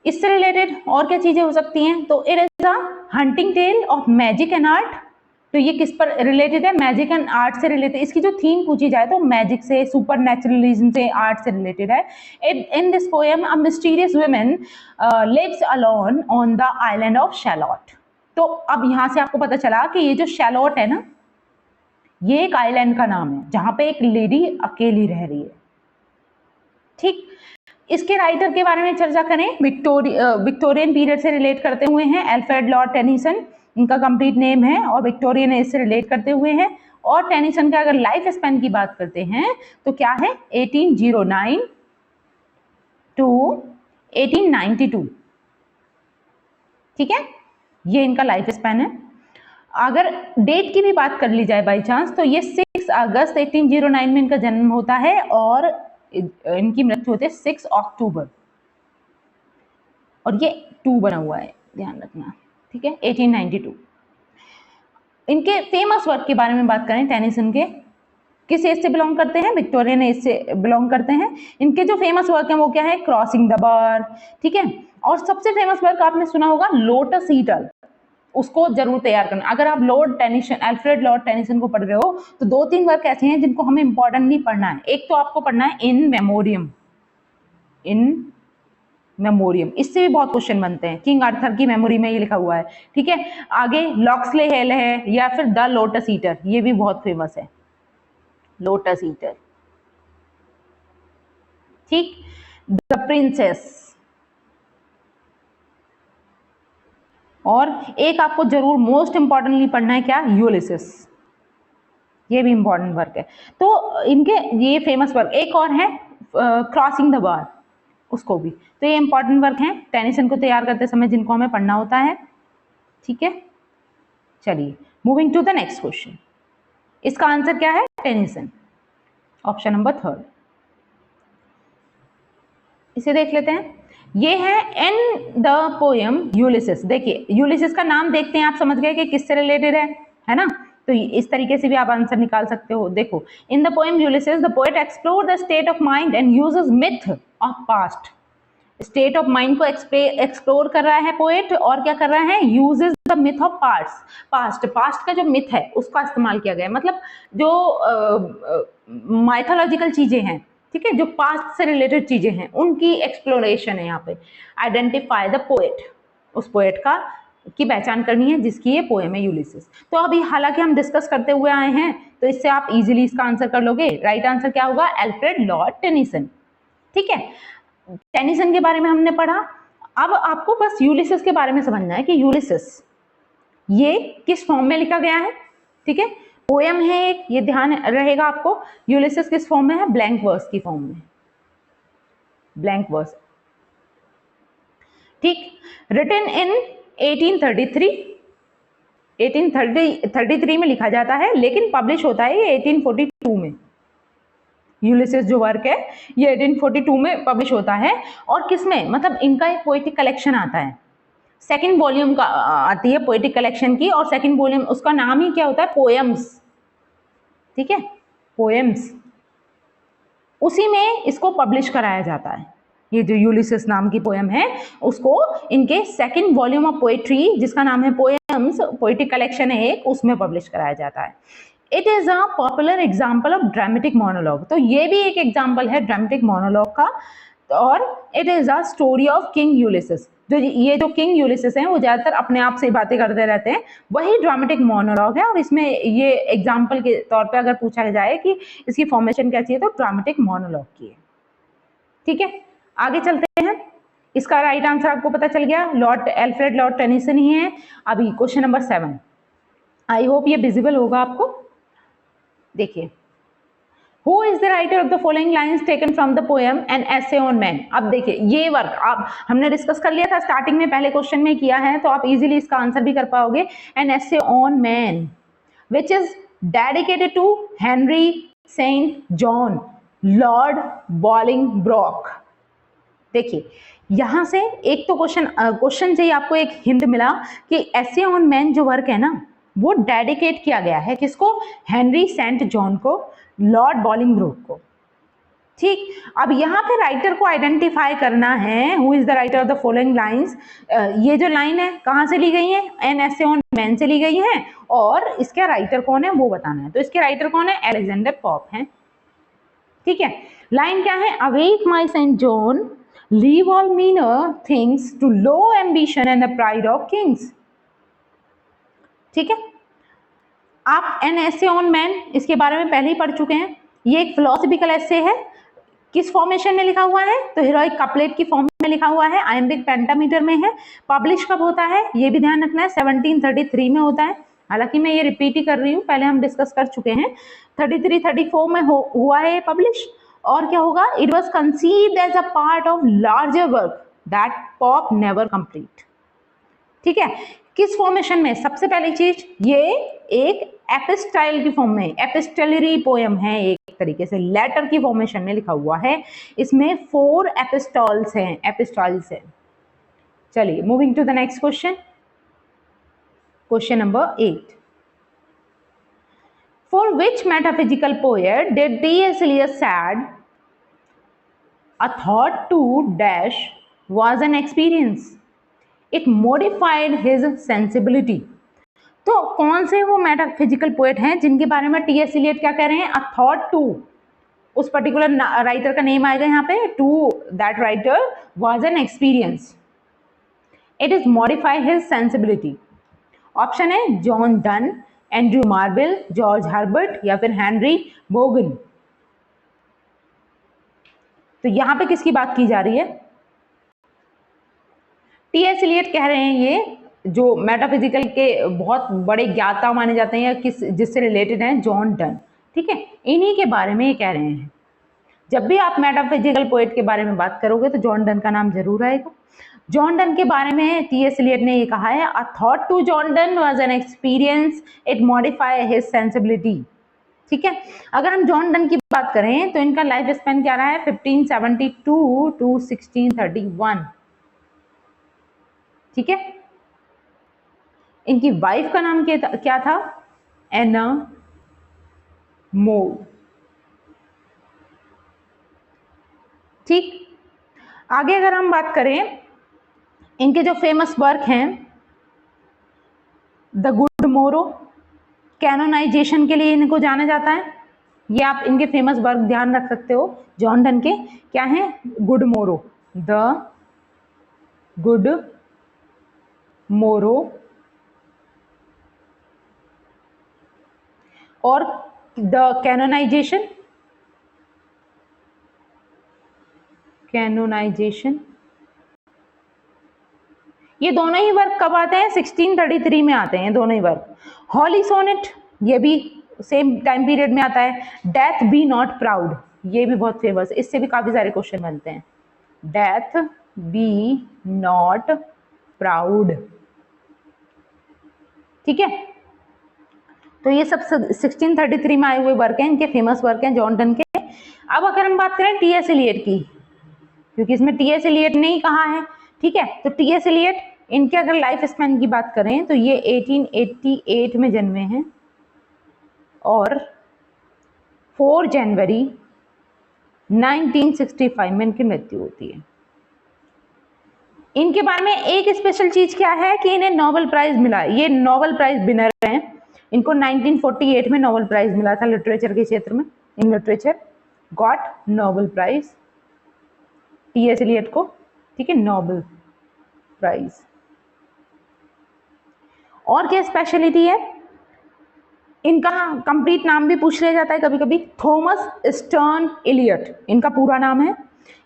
इससे रिलेटेड और क्या चीजें हो सकती हैं, तो it is a haunting tale of magic and art, तो ये किस पर रिलेटेड है, मैजिक एंड आर्ट से रिलेटेड। इसकी जो थीम पूछी जाए तो मैजिक से, सुपर नेचुरलिज्म से, आर्ट से रिलेटेड है। In this poem a mysterious woman lives alone on the island of Shalott, तो अब यहां से आपको पता चला कि ये जो शैलोट है ना, ये एक आइलैंड का नाम है जहां पे एक लेडी अकेली रह रही है, ठीक। इसके राइटर के बारे में चर्चा करें, विक्टोरियन पीरियड से रिलेट करते हुए हैं, अल्फ्रेड लॉर्ड टेनिसन इनका कंप्लीट नेम है, और विक्टोरियन एज से रिलेट करते हुए हैं। और टेनिसन का अगर लाइफ स्पैन की बात करते हैं तो क्या है, 1809 टू 1892, ठीक है, ये इनका लाइफ स्पैन है। अगर डेट की भी बात कर ली जाए बाई चांस, तो ये 6 अगस्त 1809 में इनका जन्म होता है और इनकी मृत्यु होती है 6 अक्टूबर, और ये 2 बना हुआ है, ध्यान रखना, ठीक है, 1892। इनके फेमस वर्क के बारे में बात करें, टेनिसन के किस एज से बिलोंग करते हैं? विक्टोरियन एज से बिलोंग करते हैं। इनके जो फेमस वर्क हैं वो क्या है? क्रॉसिंग द बार, ठीक है। और सबसे फेमस वर्क आपने सुना होगा लोटस ईटल, उसको जरूर तैयार करना। अगर आप Lord Tennyson, Alfred Lord Tennyson को पढ़ रहे हो तो 2-3 वर्क ऐसे हैं जिनको हमें इंपॉर्टेंटली पढ़ना है। एक तो आपको पढ़ना है इन मेमोरियम, इन मेमोरियम, इससे भी बहुत क्वेश्चन बनते हैं। किंग आर्थर की मेमोरी में ये लिखा हुआ है, ठीक है। आगे लॉक्सले हिल है, या फिर द लोटस ईटर, ये भी बहुत फेमस है, लोटस ईटर, ठीक। द प्रिंसेस, और एक आपको जरूर मोस्ट इंपॉर्टेंटली पढ़ना है, क्या? यूलिसिस, ये भी इंपॉर्टेंट वर्क है। तो इनके ये फेमस वर्क, एक और है क्रॉसिंग द बार, उसको भी, तो ये इंपॉर्टेंट वर्क हैं टेनिसन को तैयार करते समय जिनको हमें पढ़ना होता है, ठीक है। चलिए moving to the next question. इसका आंसर क्या है? Tennyson, option number 3। इसे देख लेते हैं। ये है इन द पोएम यूलिसिस। देखिए यूलिसिस का नाम देखते हैं, आप समझ गए कि किससे रिलेटेड है ना। तो इस तरीके से भी आप आंसर निकाल सकते हो। देखो, इन the poem Ulysses the poet explore the state of mind and uses myth of past. State of mind को एक्सप्लोर कर रहा है पोएट, और क्या कर रहा है? Uses the myth of past का जो मिथ है उसका इस्तेमाल किया गया है। मतलब जो माइथोलॉजिकल चीजें हैं, ठीक है, जो पास्ट से रिलेटेड चीजें हैं उनकी एक्सप्लोरेशन है यहाँ पे। आइडेंटिफाई द पोएट, उस पोएट का की पहचान करनी है जिसकी ये पोएम है यूलिसिस। तो अभी हालांकि हम डिस्कस करते हुए आए हैं तो इससे आप इजीली इसका आंसर कर लोगे। राइट आंसर क्या होगा? अल्फ्रेड लॉर्ड टेनिसन, ठीक है। टेनिसन के बारे में हमने पढ़ा। अब आपको बस यूलिसिस के बारे में समझना है कि यूलिसिस ये किस फॉर्म में लिखा गया है, ठीक है। पोएम है एक, ये ध्यान रहेगा आपको। यूलिसिस किस फॉर्म में है? ब्लैंक वर्स की फॉर्म में, ब्लैंक वर्स, ठीक। रिटन इन 1833, 1833 में लिखा जाता है, लेकिन पब्लिश होता है ये 1842 में। यूलिसिस जो वर्क है ये 1842 में पब्लिश होता है। और किसमें? मतलब इनका एक पोएटिक कलेक्शन आता है, सेकंड वॉल्यूम का आती है पोएटिक कलेक्शन की, और सेकंड वॉल्यूम उसका नाम ही क्या होता है? पोएम्स, ठीक है, पोएम्स। उसी में इसको पब्लिश कराया जाता है। ये जो यूलिसिस नाम की पोएम है उसको इनके सेकंड वॉल्यूम ऑफ पोएट्री, जिसका नाम है पोएम्स, पोएटिक कलेक्शन है एक, उसमें पब्लिश कराया जाता है। It is a popular example of dramatic monologue. तो ये भी एक एग्जाम्पल है ड्रामेटिक मोनोलॉग का। और it is a story of king Ulysses. ये जो किंग यूलिसिस हैं वो ज्यादातर अपने आप से बातें करते रहते हैं, वही ड्रामेटिक मोनोलॉग है। और इसमें ये एग्जाम्पल के तौर पे अगर पूछा जाए कि इसकी फॉर्मेशन कैसी है तो ड्रामेटिक मोनोलॉग की है, ठीक है। आगे चलते हैं। इसका राइट आंसर आपको पता चल गया, लॉर्ड अल्फ्रेड लॉर्ड टेनिसन ही है। अभी क्वेश्चन नंबर 7, आई होप ये विजिबल होगा आपको। देखिए, Who is the writer of the following lines taken from the poem An Essay on Man? अब देखिए ये वर्क आप हमने डिस्कस कर लिया था स्टार्टिंग में, पहले क्वेश्चन में किया है, तो आप इजीली इसका आंसर भी कर पाओगे। An Essay on Man, which is dedicated to Henry St. John, Lord Bolingbroke। देखिए यहां से एक तो क्वेश्चन से ही आपको एक हिंट मिला कि एसे ऑन मैन जो वर्क है ना वो डेडिकेट किया गया है किसको? हेनरी सेंट जॉन को, लॉर्ड बॉलिंगब्रोक को, ठीक। अब यहाँ पे राइटर को आइडेंटिफाई करना है, who is the writer of the following lines. ये जो लाइन है कहाँ से ली गई है? एन एसे ऑन मैन से ली गई है, और इसके राइटर कौन है वो बताना है। तो इसके राइटर कौन है? अलेक्जेंडर पॉप है, ठीक है। लाइन क्या है? Awake my St John, leave all meaner things to low ambition and the pride of kings, ठीक है। आप एन एसे ऑन मैन इसके बारे में पहले ही पढ़ चुके हैं। ये एक फिलोसफिकल एसे है। किस फॉर्मेशन में लिखा हुआ है? तो हीरोइक कपलेट की फॉर्म में लिखा हुआ है, आयम्बिक पेंटामीटर में है। पब्लिश कब होता है ये भी ध्यान रखना है, 1733 में होता है। हालांकि मैं ये रिपीट ही कर रही हूँ, पहले हम डिस्कस कर चुके हैं। 33-34 में हुआ है ये पब्लिश। और क्या होगा? It was conceived as a part of larger work that Pope never complete, ठीक है। किस फॉर्मेशन में? सबसे पहली चीज ये एक एपिस्टाइल की फॉर्म में, एपिस्टलरी पोएम है, एक तरीके से लेटर की फॉर्मेशन में लिखा हुआ है। इसमें 4 एपिस्टॉल्स हैं, एपिस्टॉल्स हैं। चलिए moving to the next question. Question number 8, for which metaphysical poet did T.S. Eliot said a thought to dash was an experience, it modified his sensibility। तो कौन से वो मेटाफिजिकल पोएट हैं जिनके बारे में टी.एस. इलियट क्या कह रहे हैं, अ थॉट टू, उस पर्टिकुलर राइटर का नेम आएगा यहाँ पे, to that writer was an experience, it is modify his sensibility. Option है John Donne, Andrew Marvell, George Herbert या फिर हेनरी बोगन। तो यहां पे किसकी बात की जा रही है, टी.एस. इलियट कह रहे हैं ये जो मेटाफिजिकल के बहुत बड़े ज्ञाता माने जाते हैं या किस जिससे रिलेटेड हैं, जॉन डन, ठीक है, इन्हीं के बारे में ये कह रहे हैं। जब भी आप मेटाफिजिकल पोएट के बारे में बात करोगे तो जॉन डन का नाम जरूर आएगा। जॉन डन के बारे में टी.एस. इलियट ने ये कहा है, a thought to John Donne was an experience, it modify his sensibility. ठीक है, अगर हम जॉन डन की बात करें तो इनका लाइफ स्पेन क्या रहा है, 1572 टू 1631। ठीक है, इनकी वाइफ का नाम क्या था, एना मोर। ठीक, आगे अगर हम बात करें इनके जो फेमस वर्क हैं, द गुड मोरो, कैनोनाइजेशन के लिए इनको जाना जाता है, ये आप इनके फेमस वर्क ध्यान रख सकते हो जॉन डन के, क्या है, गुड मोरो, द गुड मोरो, और द कैनोनाइजेशन, ये दोनों ही वर्क कब आते हैं, 1633 में आते हैं दोनों ही वर्क। हॉली सोनेट, ये भी सेम टाइम पीरियड में आता है। डेथ बी नॉट प्राउड, ये भी बहुत फेमस, इससे भी काफी सारे क्वेश्चन बनते हैं। डेथ बी नॉट प्राउड, ठीक है, तो ये सब 1633 में आए हुए वर्क हैं, इनके फेमस वर्क हैं जॉन डन के। अब अगर हम बात करें टी.एस. इलियट की, क्योंकि इसमें टी.एस. इलियट ने ही कहा है, ठीक है, तो टी.एस. इलियट इनके अगर लाइफ स्पैन की बात करें तो ये 1888 में जन्मे हैं और 4 जनवरी 1965 में इनकी मृत्यु होती है। इनके बारे में एक स्पेशल चीज क्या है कि इन्हें नोबेल प्राइज मिला, ये नोबेल प्राइज विनर हैं, इनको 1948 में नोबेल प्राइज मिला था लिटरेचर के क्षेत्र में, in literature got Nobel prize, T S. Eliot को, ठीक है, नोबेल प्राइज। और क्या स्पेशलिटी है, इनका कंप्लीट नाम भी पूछ लिया जाता है कभी कभी, थॉमस स्टर्न इलियट इनका पूरा नाम है।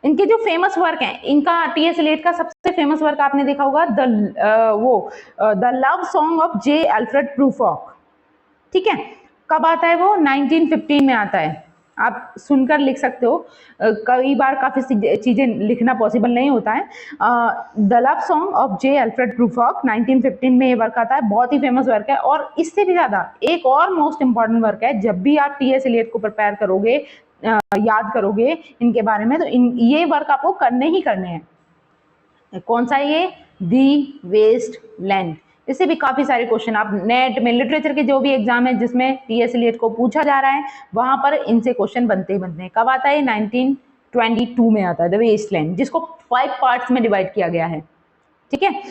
इनके जो फेमस वर्क हैं, इनका टी.एस. इलियट का सबसे फेमस वर्क आपने देखा होगा, the love song of J Alfred Prufrock, ठीक है, कब आता है वो, 1915 में आता है। आप सुनकर लिख सकते हो, कई बार काफी चीजें लिखना पॉसिबल नहीं होता है। The love song of J Alfred Prufrock 1915 में ये वर्क आता है, बहुत ही फेमस वर्क है। और इससे भी ज्यादा एक और मोस्ट इंपॉर्टेंट वर्क है, जब भी आप टी.एस. इलियट को प्रिपेयर करोगे, याद करोगे इनके बारे में, तो ये वर्क आपको करने ही करने हैं। कौन सा ये, दी वेस्ट लैंड, इससे भी काफी सारे क्वेश्चन आप नेट में, लिटरेचर के जो भी एग्जाम है जिसमें टी.एस. इलियट को पूछा जा रहा है वहां पर इनसे क्वेश्चन बनते ही बनते हैं। कब आता है, 1922 में आता है, द वेस्टलैंड, जिसको 5 पार्ट्स में डिवाइड किया गया है, ठीक है,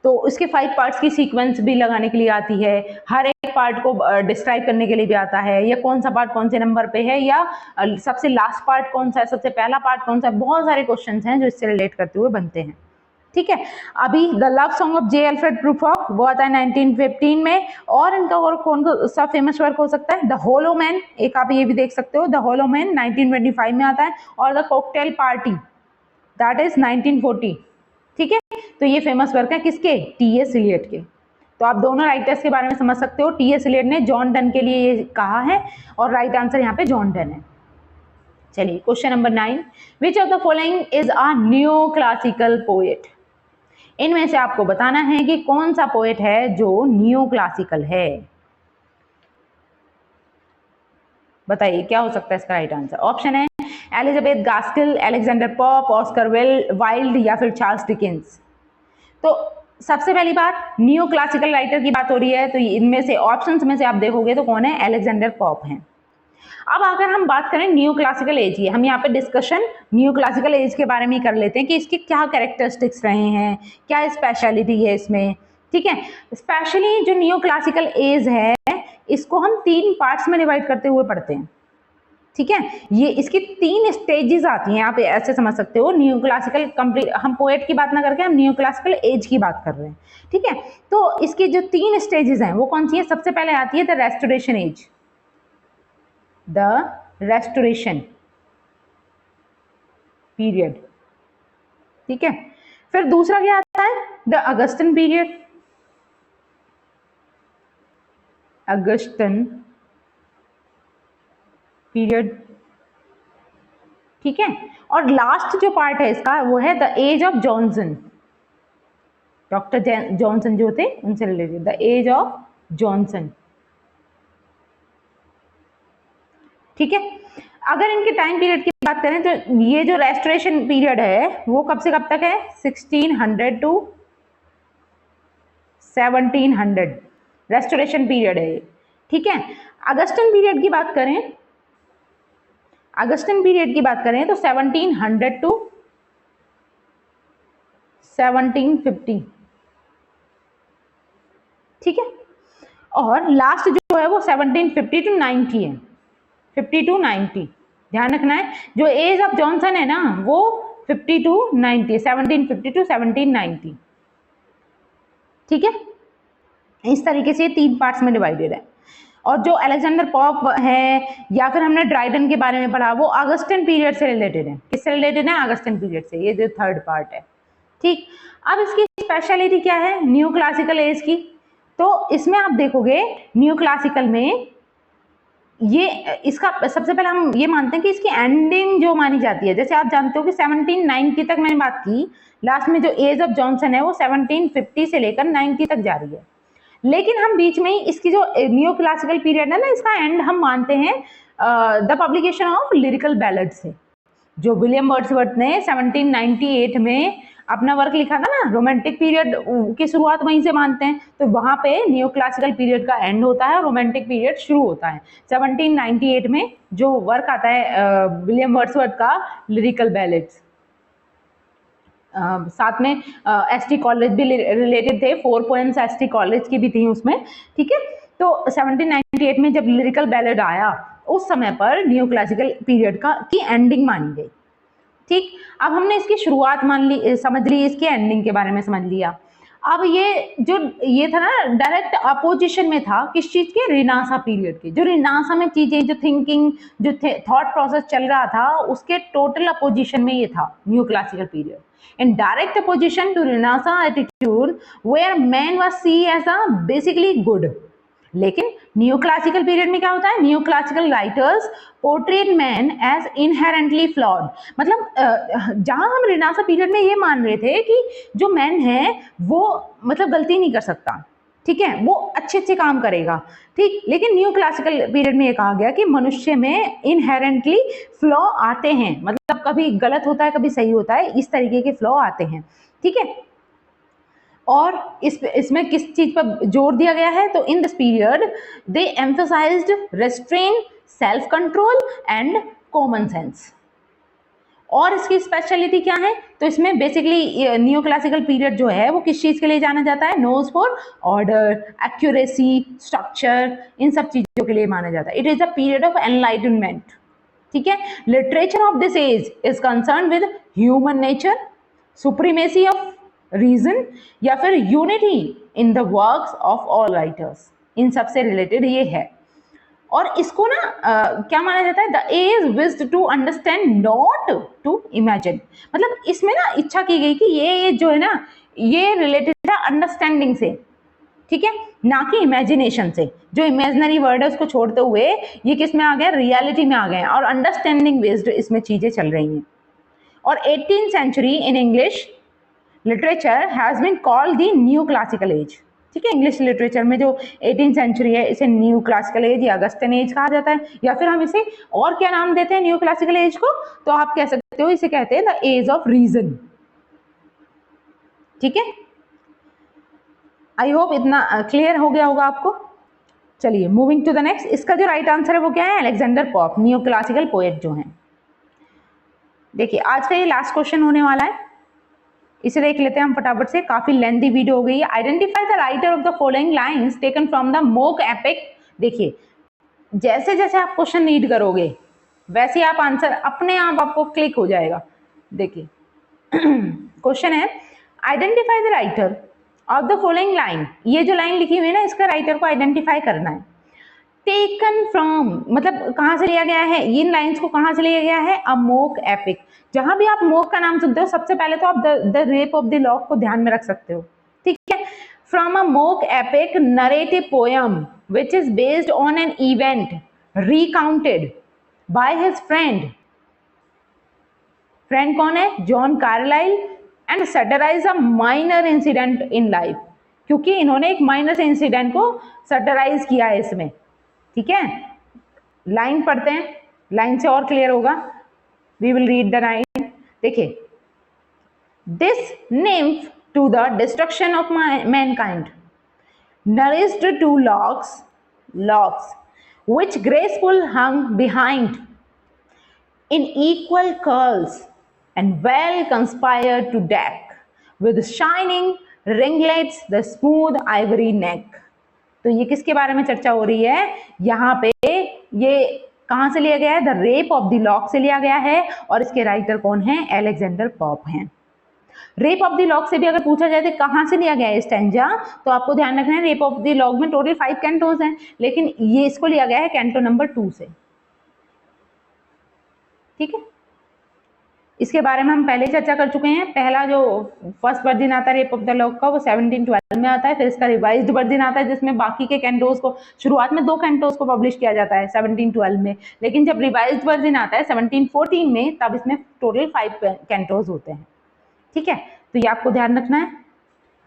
तो उसके 5 पार्ट्स की सीक्वेंस भी लगाने के लिए आती है, हर एक पार्ट को डिस्क्राइब करने के लिए भी आता है, या कौन सा पार्ट कौन से नंबर पे है, या सबसे लास्ट पार्ट कौन सा है, सबसे पहला पार्ट कौन सा है, बहुत सारे क्वेश्चन हैं जो इससे रिलेट करते हुए बनते हैं, ठीक है। अभी the love song of J Alfred Prufrock वो आता है 1915 में, और इनका और कौन सा फेमस वर्क हो सकता है, द होलो मैन, एक आप ये भी देख सकते हो, द होलो मैन 1925 में आता है, और the cocktail party that is 1940, ठीक है, तो ये फेमस वर्क है किसके, टी.एस. इलियट के। तो आप दोनों राइटर्स के बारे में समझ सकते हो, टी.एस. इलियट ने जॉन डन के लिए ये कहा है, और राइट आंसर यहाँ पे जॉन डन है। चलिए question number 9, which of the following is a new classical poet, इनमें से आपको बताना है कि कौन सा पोएट है जो नियो क्लासिकल है, बताइए क्या हो सकता है इसका राइट आंसर। ऑप्शन है Elizabeth Gaskell, Alexander Pope, Oscar Wilde या फिर चार्ल्स डिकेंस। तो सबसे पहली बात, न्यू क्लासिकल राइटर की बात हो रही है, तो इनमें से ऑप्शंस में से आप देखोगे तो कौन है, अलेक्जेंडर पॉप है। अब अगर हम बात करें न्यू क्लासिकल एज की, हम यहाँ पे डिस्कशन न्यू क्लासिकल एज के बारे में कर लेते हैं कि इसके क्या कैरेक्टरिस्टिक्स रहे हैं, क्या स्पेशलिटी है इसमें। ठीक है, स्पेशली जो न्यू क्लासिकल एज है इसको हम 3 पार्ट्स में डिवाइड करते हुए पढ़ते हैं। ठीक है, ये इसकी 3 स्टेजेस आती हैं, आप ऐसे समझ सकते हो। न्यू क्लासिकल कंप्लीट, हम पोएट की बात ना करके हम न्यू क्लासिकल एज की बात कर रहे हैं। ठीक है, तो इसकी जो 3 स्टेजेस हैं वो कौन सी है? सबसे पहले आती है the restoration age, the restoration period. ठीक है, फिर दूसरा क्या आता है? The Augustan period, Augustan period. ठीक है, और लास्ट जो पार्ट है इसका वो है the age of Johnson, doctor Johnson जो थे उनसे related, the age of Johnson. ठीक है, अगर इनके टाइम पीरियड की बात करें तो ये जो रेस्टोरेशन पीरियड है वो कब से कब तक है? 1600 टू 1700 रेस्टोरेशन पीरियड है। ठीक है, अगस्टन पीरियड की बात करें, अगस्टन पीरियड की बात करें तो 1700 टू 1750। ठीक है, और लास्ट जो है वो 1750 टू 90 है, 50 टू 90। ध्यान रखना है, जो एज ऑफ जॉनसन है ना वो 50 टू 90, 1750 टू 1790। ठीक है, इस तरीके से 3 पार्ट्स में डिवाइडेड है। और जो अलेक्जेंडर पॉप है या फिर हमने ड्राइडन के बारे में पढ़ा वो अगस्टन पीरियड से रिलेटेड है। किससे रिलेटेड है? अगस्टन पीरियड से। ये जो थर्ड पार्ट है। ठीक, अब इसकी स्पेशलिटी क्या है न्यू क्लासिकल एज की? तो इसमें आप देखोगे न्यू क्लासिकल में ये इसका सबसे पहले हम ये मानते हैं कि इसकी एंडिंग जो मानी जाती है, जैसे आप जानते हो कि 1790 तक मैंने बात की, लास्ट में जो एज ऑफ जॉनसन है वो 1750 से लेकर 90 तक जा रही है। लेकिन हम बीच में ही इसकी जो न्यू क्लासिकल पीरियड है ना, इसका एंड हम मानते हैं the publication of lyrical ballad से। जो विलियम वर्ड्सवर्थ ने 1798 में अपना वर्क लिखा था ना, रोमांटिक पीरियड की शुरुआत वहीं से मानते हैं, तो वहां पे न्यू क्लासिकल पीरियड का एंड होता है और रोमांटिक पीरियड शुरू होता है 1798 में। जो वर्क आता है विलियम वर्ड्सवर्थ का लिरिकल बैलेड्स, साथ में एसटी कॉलेज भी रिलेटेड थे, 4 पोएम्स एसटी कॉलेज की भी थी उसमें। ठीक है, तो 1798 में जब लिरिकल बैलेड आया उस समय पर न्यू क्लासिकल पीरियड का की एंडिंग मानी गई। ठीक, अब हमने इसकी शुरुआत मान ली, समझ ली, इसके एंडिंग के बारे में समझ लिया। अब ये था ना डायरेक्ट अपोजिशन में था किस चीज के? रिनासा पीरियड के। जो रिनासा में चीजें, जो थिंकिंग, जो थॉट प्रोसेस चल रहा था उसके टोटल अपोजिशन में ये था new classical period. in direct opposition to Renaissance attitude where man was seen as a basically good। लेकिन न्यू क्लासिकल पीरियड में क्या होता है? New classical writers portrait man as inherently flawed. मतलब जहां हम रिनासा पीरियड में ये मान रहे थे कि जो मैन है वो मतलब गलती नहीं कर सकता, ठीक है, वो अच्छे अच्छे काम करेगा। ठीक, लेकिन न्यू क्लासिकल पीरियड में ये कहा गया कि मनुष्य में इनहेरेंटली फ्लॉ आते हैं, मतलब कभी गलत होता है कभी सही होता है, इस तरीके के फ्लॉ आते हैं। ठीक है, और इसमें किस चीज पर जोर दिया गया है? तो in this period they emphasized restraint, self control and common sense. और इसकी स्पेशलिटी क्या है? तो इसमें बेसिकली न्यू क्लासिकल पीरियड जो है वो किस चीज के लिए जाना जाता है? Known for order, accuracy, structure, इन सब चीजों के लिए माना जाता है। It is a period of enlightenment. ठीक है, literature of this age is concern with human nature, supremacy of reason या फिर unity in the works of all writers, इन सब से रिलेटेड ये है। और इसको ना क्या माना जाता है? The age wished to understand not to imagine. मतलब इसमें ना इच्छा की गई कि ये जो है ना ये रिलेटेड है अंडरस्टैंडिंग से, ठीक है, ना कि इमेजिनेशन से। जो इमेजिनरी वर्ड है उसको छोड़ते हुए ये किस में आ गया? रियलिटी में आ गए, और अंडरस्टैंडिंग बेस्ड इसमें चीजें चल रही हैं। और 18th century in English literature has been called the new classical age. ठीक है, इंग्लिश लिटरेचर में जो 18th सेंचुरी है इसे न्यू क्लासिकल एज या अगस्टन एज कहा जाता है, या फिर हम इसे और क्या नाम देते हैं न्यू क्लासिकल एज को? तो आप कह सकते हो इसे कहते हैं द एज ऑफ रीजन। ठीक है, आई होप इतना क्लियर हो गया होगा आपको। चलिए मूविंग टू द नेक्स्ट, इसका जो राइट आंसर है वो क्या है, Alexander pop, neo classical poet जो हैं। देखिए आज का ये लास्ट क्वेश्चन होने वाला है, इसे देख लेते हैं हम फटाफट से, काफी लेंथी वीडियो हो गई है। Identify the writer of the following lines taken from the mock epic. देखिए जैसे जैसे आप क्वेश्चन रीड करोगे वैसे आप आंसर अपने आप आपको क्लिक हो जाएगा। देखिए क्वेश्चन है, identify the writer of the following line, ये जो लाइन लिखी हुई है ना इसका राइटर को आइडेंटिफाई करना है। टेकन फ्रॉम मतलब कहां से लिया गया है, इन लाइंस को कहां से लिया गया है, अ मोक एपिक। जहां भी आप मोक का नाम सुनते हो सबसे पहले तो आप the rape of the lock को ध्यान में रख सकते हो, ठीक है। From a mock epic narrative poem which is based on an event recounted by his friend. Friend कौन है, John Caryll, and satirize a minor incident in life, क्योंकि इन्होंने एक माइनर इंसिडेंट को सैटिराइज किया है इसमें, ठीक है। लाइन पढ़ते हैं, लाइन से और क्लियर होगा। We will read the line. देखिए, this nymph to the destruction of mankind nourished two locks which graceful hung behind in equal curls and well conspired to deck with shining ringlets the smooth ivory neck। तो ये किसके बारे में चर्चा हो रही है, यहाँ पे ये कहां से लिया गया है, the rape of the lock से लिया गया है, और इसके राइटर कौन है, अलेक्जेंडर पॉप हैं। रेप ऑफ द लॉक से भी अगर पूछा जाए तो कहां से लिया गया है स्टैंजा, तो आपको ध्यान रखना है रेप ऑफ द लॉक में टोटल 5 कैंटोज हैं, लेकिन ये इसको लिया गया है कैंटो नंबर 2 से, ठीक है। इसके बारे में हम पहले चर्चा कर चुके हैं। पहला जो फर्स्ट वर्जन आता है रेप ऑफ द लॉक का वो 1712 में आता है, फिर इसका रिवाइज्ड वर्जन आता है जिसमें बाकी के कैंटोज को, शुरुआत में 2 कैंटोज को पब्लिश किया जाता है 1712 में, लेकिन जब रिवाइज्ड वर्जन आता है 1714 में तब इसमें टोटल 5 कैंटोज होते हैं, ठीक है। तो ये आपको ध्यान रखना है।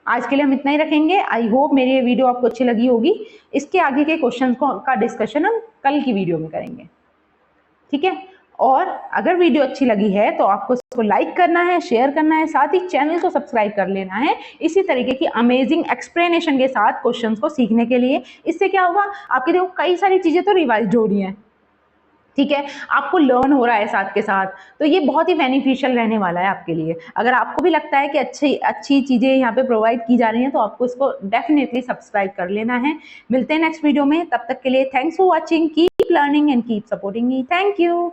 आज के लिए हम इतना ही रखेंगे। आई होप मेरी ये वीडियो आपको अच्छी लगी होगी। इसके आगे के क्वेश्चन का डिस्कशन हम कल की वीडियो में करेंगे, ठीक है। और अगर वीडियो अच्छी लगी है तो आपको इसको लाइक करना है, शेयर करना है, साथ ही चैनल को सब्सक्राइब कर लेना है इसी तरीके की अमेजिंग एक्सप्लेनेशन के साथ क्वेश्चंस को सीखने के लिए। इससे क्या होगा, आपके देखो कई सारी चीजें तो रिवाइज हो रही हैं, ठीक है, आपको लर्न हो रहा है साथ के साथ, तो ये बहुत ही बेनिफिशियल रहने वाला है आपके लिए। अगर आपको भी लगता है कि अच्छी अच्छी चीजें यहाँ पे प्रोवाइड की जा रही हैं तो आपको इसको डेफिनेटली सब्सक्राइब कर लेना है। मिलते हैं नेक्स्ट वीडियो में, तब तक के लिए thanks for watching, keep learning and keep supporting me. Thank you.